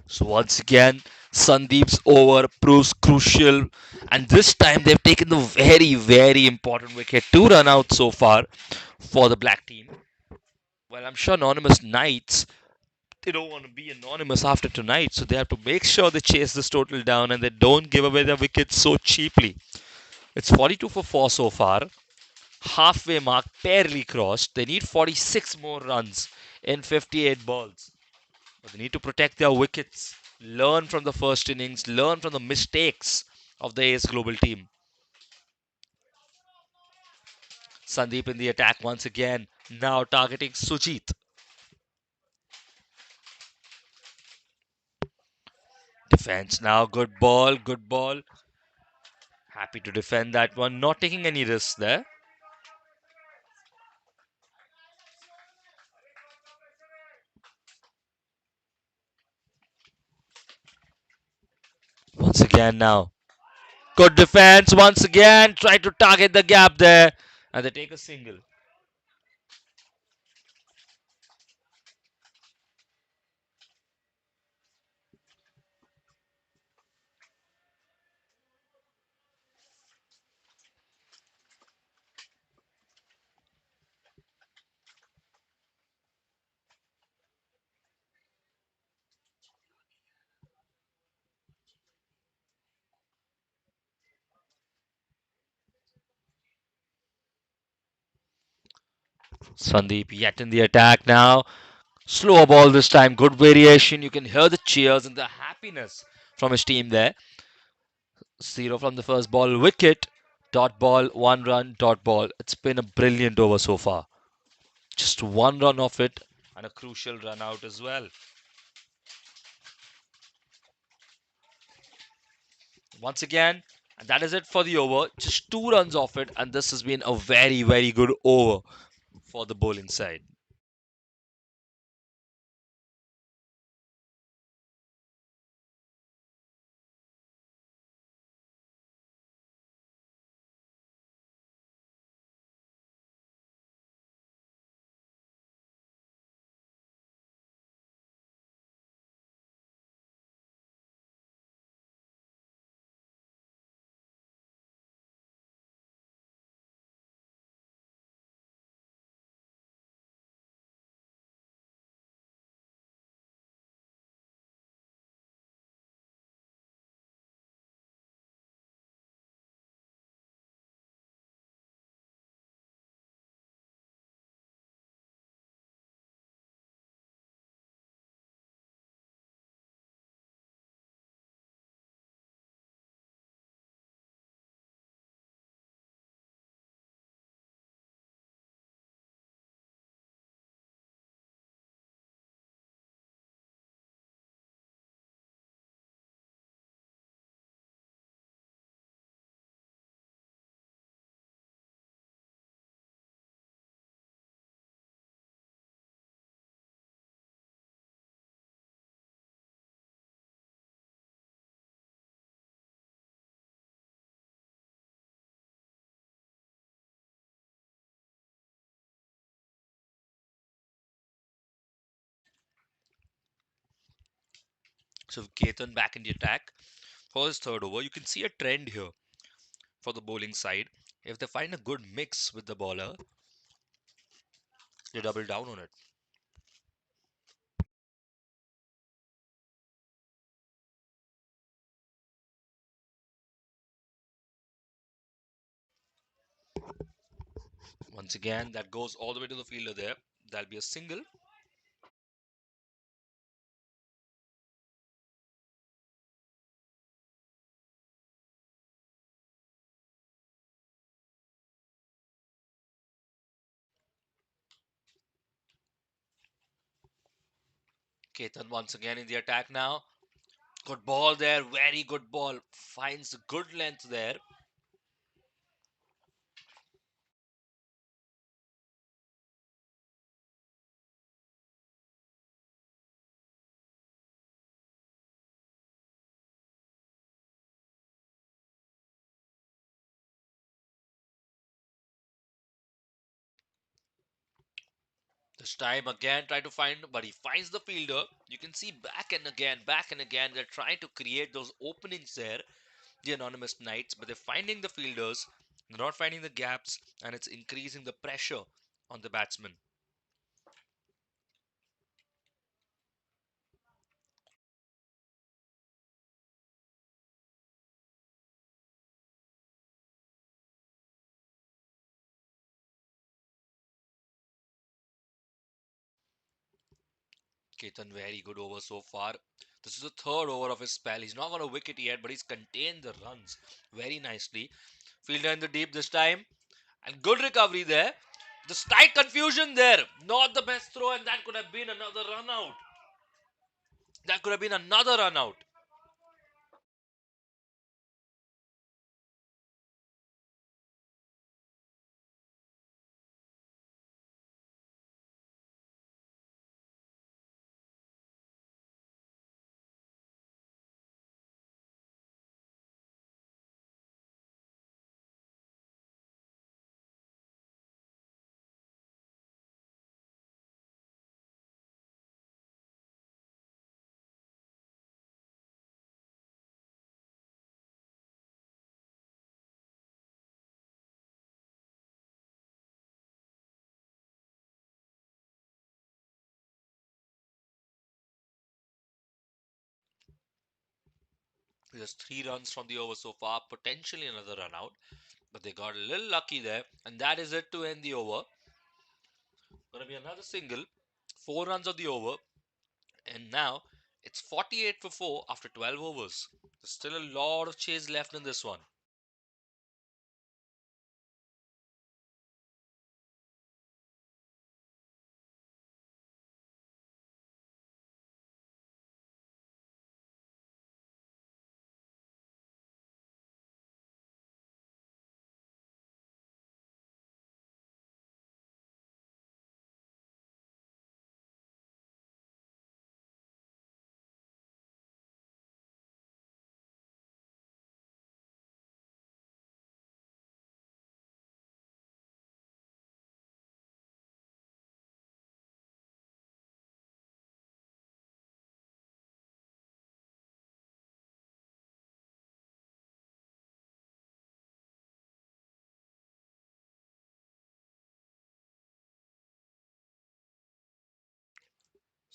B: So once again, Sandeep's over proves crucial, and this time they've taken the very, very important wicket. 2 run out so far for the black team. Well, I'm sure anonymous Knights, they don't want to be anonymous after tonight, so they have to make sure they chase this total down and they don't give away their wickets so cheaply. It's 42 for 4 so far. Halfway mark barely crossed. They need 46 more runs in 58 balls. But they need to protect their wickets, learn from the first innings, learn from the mistakes of the AS Global team. Sandeep in the attack once again, now targeting Sujit. Defense now, good ball, good ball. Happy to defend that one, not taking any risks there. Once again now, good defense once again, try to target the gap there, and they take a single. Sandeep yet in the attack now. Slower ball this time, good variation. You can hear the cheers and the happiness from his team there. Zero from the first ball, wicket, dot ball, 1 run, dot ball. It's been a brilliant over so far. Just 1 run off it and a crucial run out as well. Once again, and that is it for the over. Just 2 runs off it, and this has been a very, very good over for the bowling side. So Ketan back in the attack for his third over. You can see a trend here for the bowling side. If they find a good mix with the bowler, they double down on it. Once again, that goes all the way to the fielder there. That'll be a single. Ketan once again in the attack now. Good ball there, very good ball. Finds a good length there. This time again, try to find, but he finds the fielder. You can see back and again. They're trying to create those openings there, the anonymous knights, but they're finding the fielders, they're not finding the gaps, and it's increasing the pressure on the batsman. Ketan, very good over so far. This is the third over of his spell. He's not got a wicket yet, but he's contained the runs very nicely. Fielder in the deep this time, and good recovery there. The slight confusion there. Not the best throw, and that could have been another run out. That could have been another run out. Just 3 runs from the over so far, potentially another run out, but they got a little lucky there, and that is it to end the over. Gonna be another single, 4 runs of the over, and now it's 48 for 4 after 12 overs. There's still a lot of chase left in this one.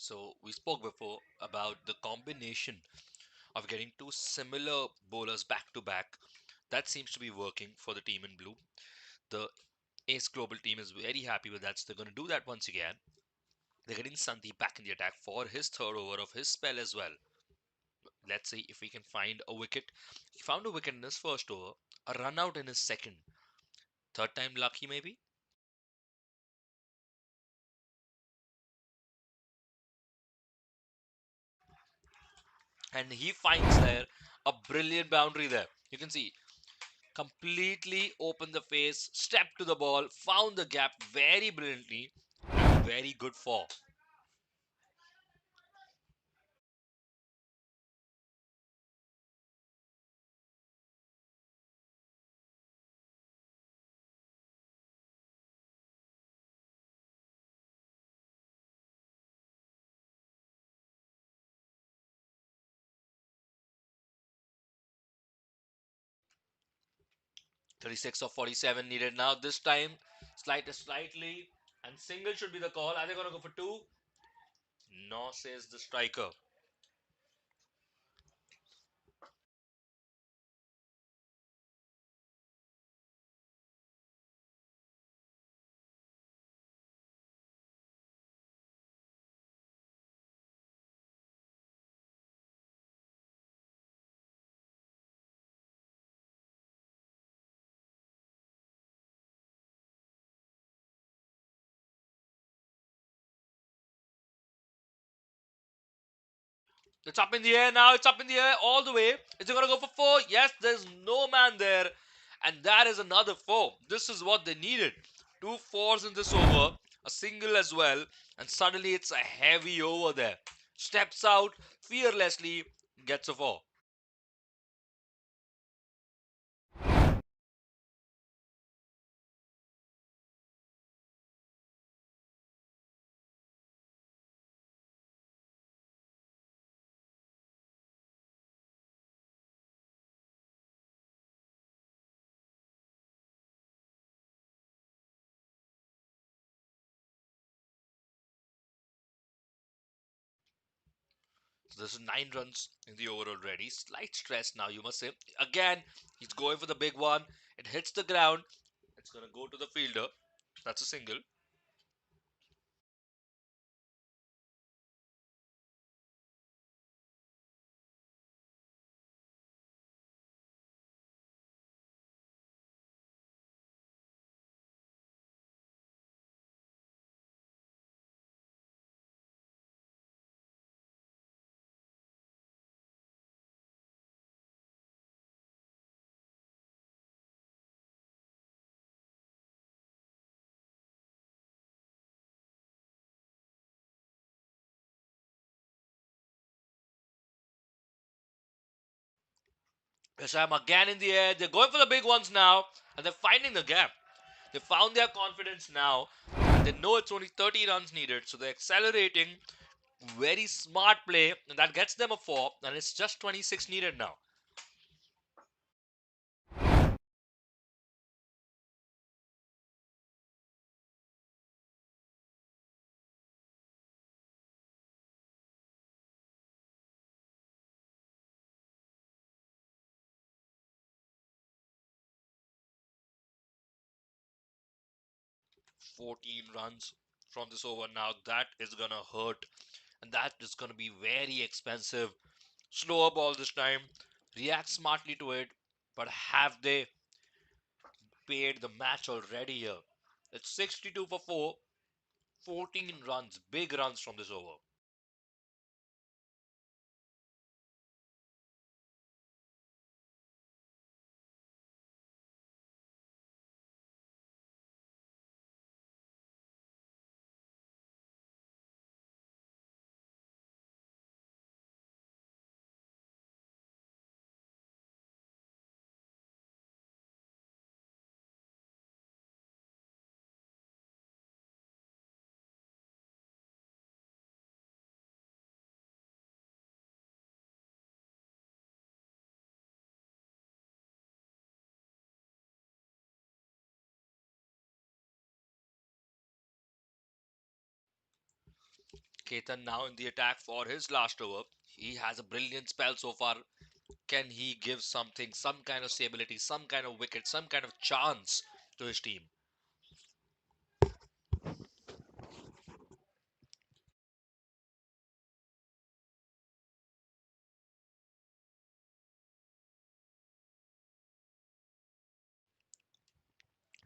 B: So we spoke before about the combination of getting two similar bowlers back to back. That seems to be working for the team in blue. The Ace Global team is very happy with that, so they're going to do that once again. They're getting Sandeep back in the attack for his third over of his spell as well. Let's see if we can find a wicket. He found a wicket in his first over, a run out in his second. Third time lucky, maybe? And he finds there a brilliant boundary there. You can see completely opened the face, stepped to the ball, found the gap very brilliantly. Very good for. 36 of 47 needed now. This time, slightly, and single should be the call. Are they going to go for two? No, says the striker. It's up in the air now. It's up in the air all the way. Is it going to go for four? Yes, there's no man there. And that is another four. This is what they needed. Two fours in this over, a single as well. And suddenly it's a heavy over there. Steps out fearlessly, gets a four. So there's 9 runs in the over already. Slight stress now, you must say. Again, he's going for the big one. It hits the ground. It's going to go to the fielder. That's a single. 'Sam again in the air. They're going for the big ones now. And they're finding the gap. They found their confidence now. They know it's only 30 runs needed. So they're accelerating. Very smart play. And that gets them a four. And it's just 26 needed now. Fourteen runs from this over now. That is going to hurt. And that is going to be very expensive. Slower ball this time. React smartly to it. But have they paid the match already here? It's 62 for 4. 14 runs. Big runs from this over. 'Ketan now in the attack for his last over. He has a brilliant spell so far. Can he give something, some kind of stability, some kind of wicket, some kind of chance to his team?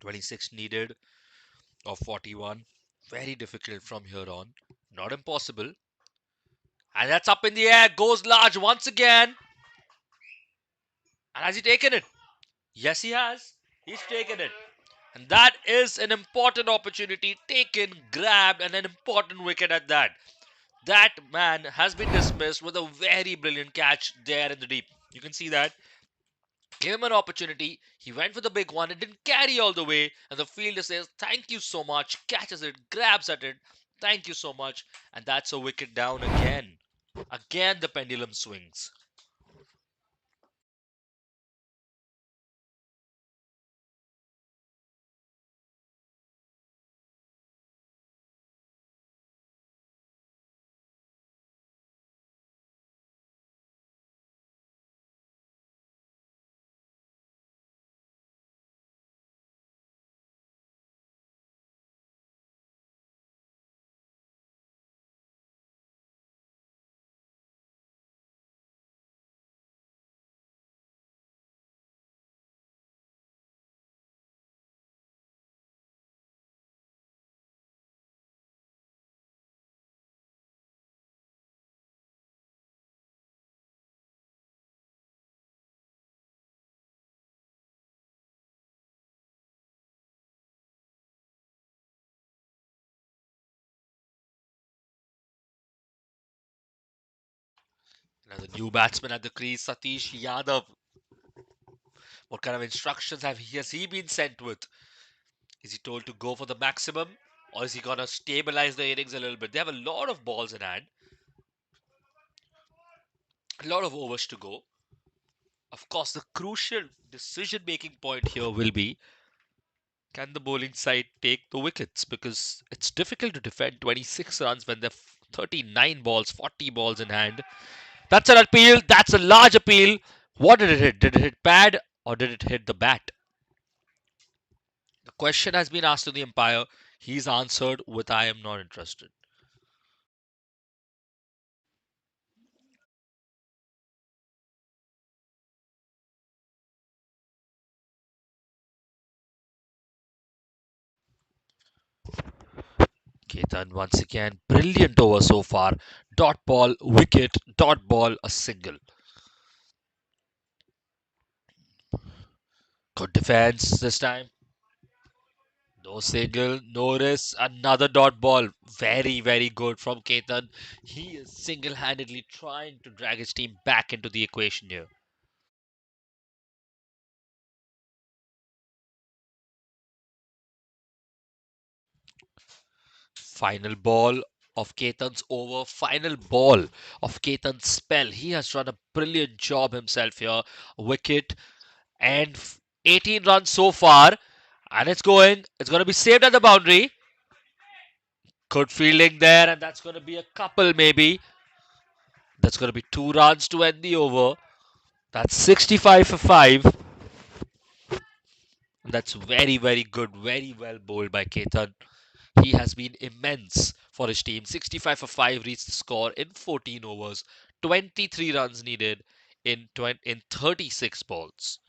B: 26 needed of 41. Very difficult from here on. Not impossible. And that's up in the air. Goes large once again. And has he taken it? Yes, he has. He's taken it. And that is an important opportunity taken, grabbed, and an important wicket at that. That man has been dismissed with a very brilliant catch there in the deep. You can see that. Gave him an opportunity. He went for the big one. It didn't carry all the way. And the fielder says, "Thank you so much." Catches it, grabs at it. "Thank you so much." And that's a wicket down again. Again, the pendulum swings. Another new batsman at the crease, Satish Yadav. What kind of instructions has he been sent with? Is he told to go for the maximum, or is he gonna stabilize the innings a little bit? They have a lot of balls in hand, a lot of overs to go. Of course, the crucial decision-making point here will be, can the bowling side take the wickets? Because it's difficult to defend 26 runs when they've 39 balls, 40 balls in hand. That's an appeal. That's a large appeal. What did it hit? Did it hit pad or did it hit the bat? The question has been asked to the umpire. He's answered with I am not interested. Ketan once again, brilliant over so far. Dot ball, wicket, dot ball, a single. Good defense this time. No single, no risk, another dot ball. Very, very good from Ketan. He is single handedly trying to drag his team back into the equation here. Final ball of Ketan's over. Final ball of Ketan's spell. He has done a brilliant job himself here. Wicket and 18 runs so far. And it's going. It's going to be saved at the boundary. Good fielding there, and that's going to be a couple maybe. That's going to be 2 runs to end the over. That's 65 for 5. That's very, very good. Very well bowled by Ketan. He has been immense for his team. 65 for 5 reached the score in 14 overs. 23 runs needed in 36 balls.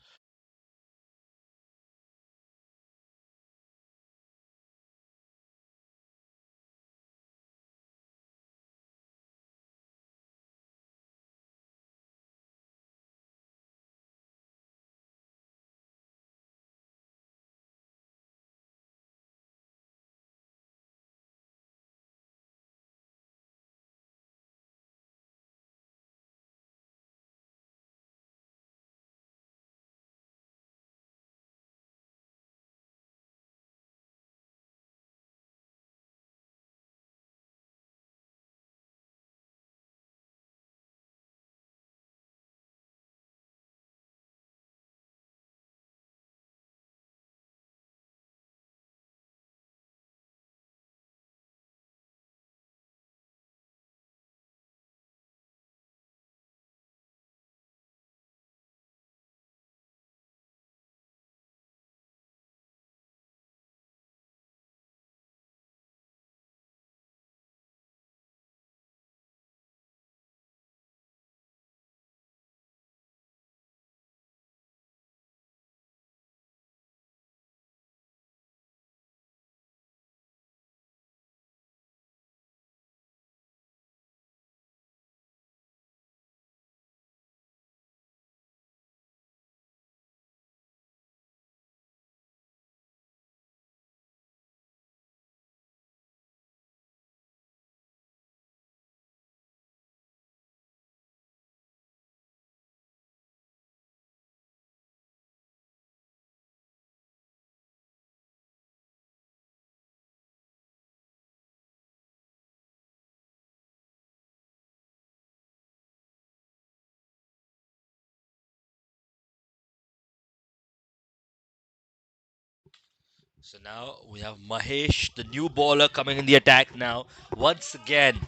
B: So now we have Mahesh, the new bowler, coming in the attack now. Once again,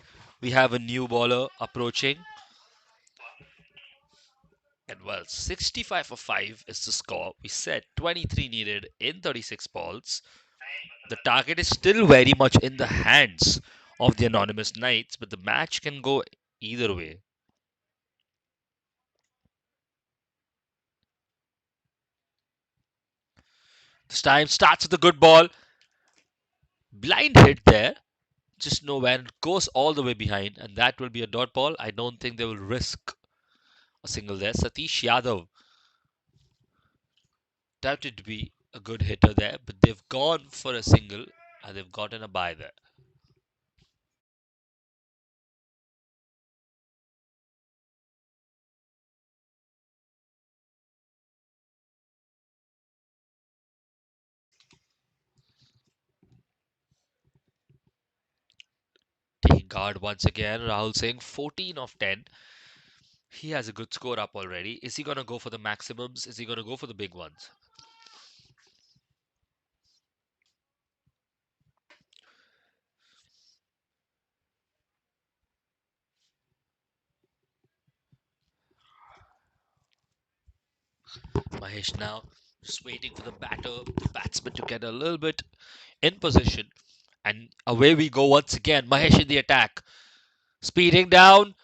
B: we have a new bowler approaching. And well, 65 for 5 is the score. We said 23 needed in 36 balls. The target is still very much in the hands of the Anonymous Knights, but the match can go either way. This time starts with a good ball. Blind hit there. Just know when it goes all the way behind, and that will be a dot ball. I don't think they will risk a single there. Satish Yadav doubted to be a good hitter there, but they've gone for a single and they've gotten a bye there. playing guard once again. Rahul Singh, 14 of 10. He has a good score up already. Is he going to go for the maximums? Is he going to go for the big ones? Mahesh now just waiting for the batsman to get a little bit in position. And away we go once again. Mahesh in the attack. Speeding down.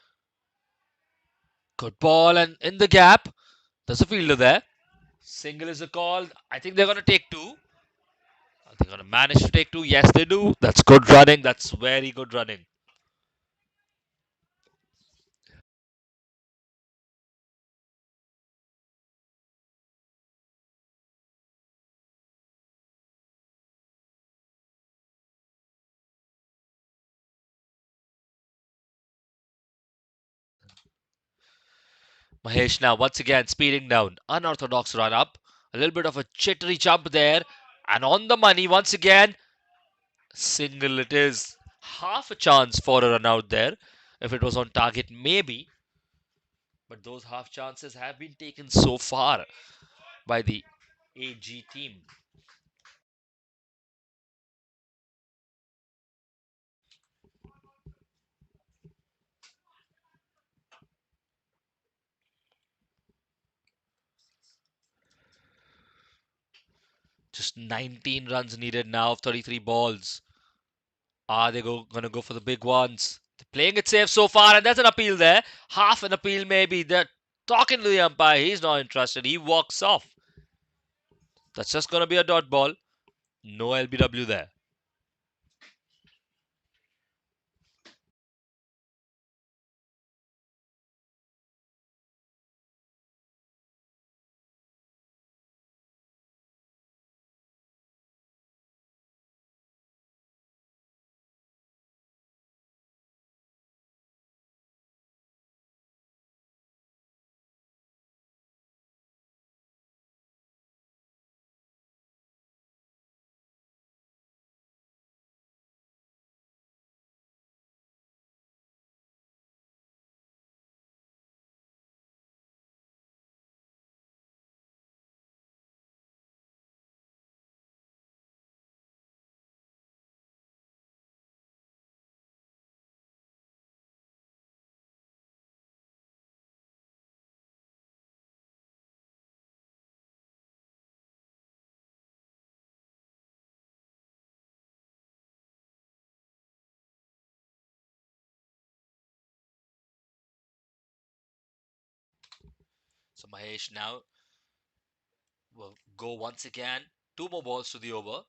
B: Good ball and in the gap. There's a fielder there. Single is a call. I think they're going to take two. Are they going to manage to take two? Yes, they do. That's good running. That's very good running. Mahesh now once again speeding down. Unorthodox run up. A little bit of a chittery jump there. And on the money once again. Single it is. Half a chance for a run out there. If it was on target, maybe. But those half chances have been taken so far by the AG team. Just 19 runs needed now of 33 balls. Are they gonna go for the big ones? They're playing it safe so far, and there's an appeal there. Half an appeal maybe. They're talking to the umpire. He's not interested. He walks off. That's just gonna be a dot ball. No LBW there. So Mahesh now will go once again. Two more balls to the over.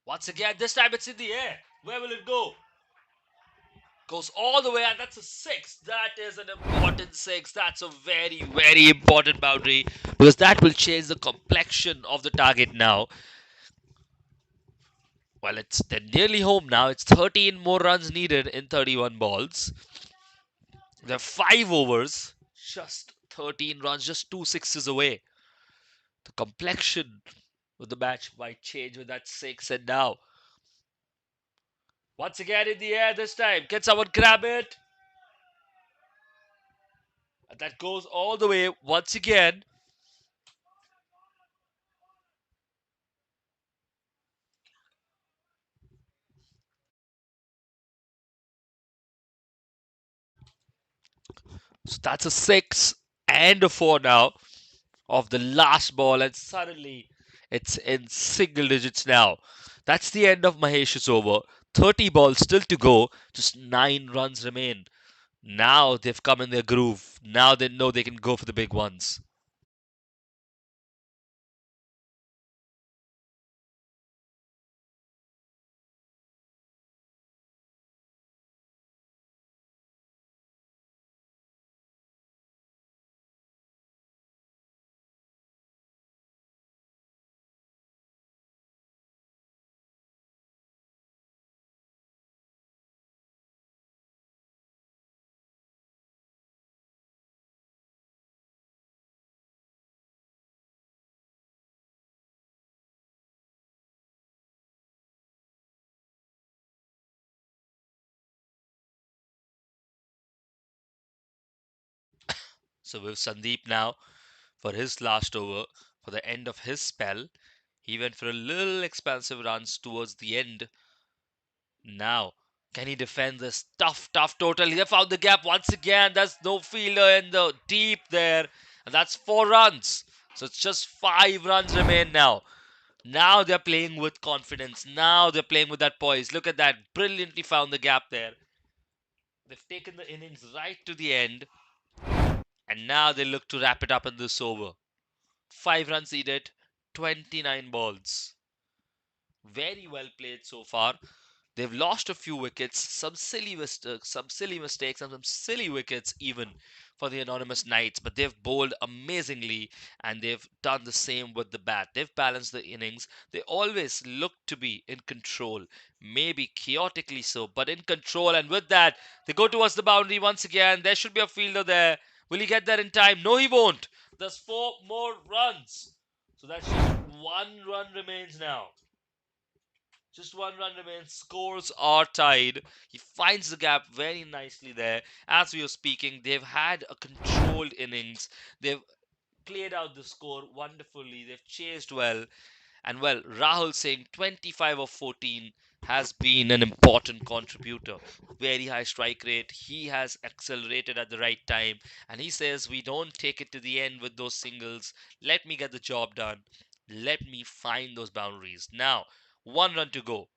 B: Once again, this time it's in the air. Where will it go? Goes all the way, and that's a six. That is an important six. That's a very, very important boundary because that will change the complexion of the target now. Well, they're nearly home now. It's 13 more runs needed in 31 balls. They're 5 overs, just 13 runs, just two sixes away. The complexion of the match might change with that six. And now, once again in the air this time. Can someone grab it? And that goes all the way once again. So that's a six and a four now of the last ball, and suddenly it's in single digits now. That's the end of Mahesh's over. 30 balls still to go, just 9 runs remain. Now they've come in their groove. Now they know they can go for the big ones. So with Sandeep now for his last over, for the end of his spell, he went for a little expansive runs towards the end. Now, can he defend this tough total? He found the gap once again. There's no fielder in the deep there. And that's 4 runs. So it's just 5 runs remain now. Now they're playing with confidence. Now they're playing with that poise. Look at that. Brilliantly found the gap there. They've taken the innings right to the end. And now they look to wrap it up in this over. 5 runs needed, 29 balls. Very well played so far. They've lost a few wickets, some silly mistakes, and some silly wickets even for the anonymous Knights. But they've bowled amazingly, and they've done the same with the bat. They've balanced the innings. They always look to be in control, maybe chaotically so, but in control. And with that, they go towards the boundary once again. There should be a fielder there. Will he get there in time? No, he won't. There's 4 more runs. So that's just 1 run remains now. Just 1 run remains. Scores are tied. He finds the gap very nicely there. As we were speaking, they've had a controlled innings. They've played out the score wonderfully. They've chased well. And well, Rahul Singh, 25 of 14, has been an important contributor. Very high strike rate. He has accelerated at the right time. And he says, we don't take it to the end with those singles. Let me get the job done. Let me find those boundaries. Now, 1 run to go.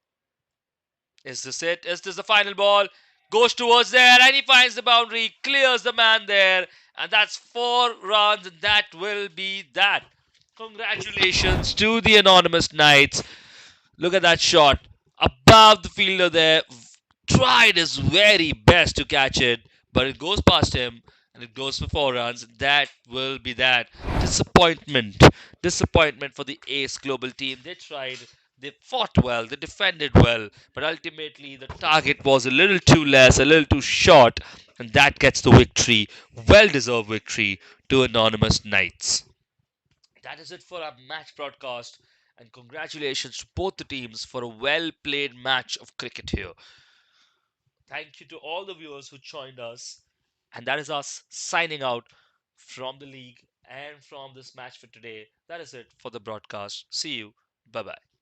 B: Is this it? Is this the final ball? Goes towards there and he finds the boundary, clears the man there, and that's 4 runs, and that will be that. Congratulations to the Anonymous Knights. Look at that shot. Above the fielder there. Tried his very best to catch it, but it goes past him and it goes for 4 runs. That will be that. Disappointment. Disappointment for the Ace Global team. They tried. They fought well, they defended well, but ultimately the target was a little too less, a little too short, and that gets the victory. Well deserved victory to Anonymous Knights. That is it for our match broadcast, and congratulations to both the teams for a well played match of cricket here. Thank you to all the viewers who joined us, and that is us signing out from the league and from this match for today. That is it for the broadcast. See you. Bye bye.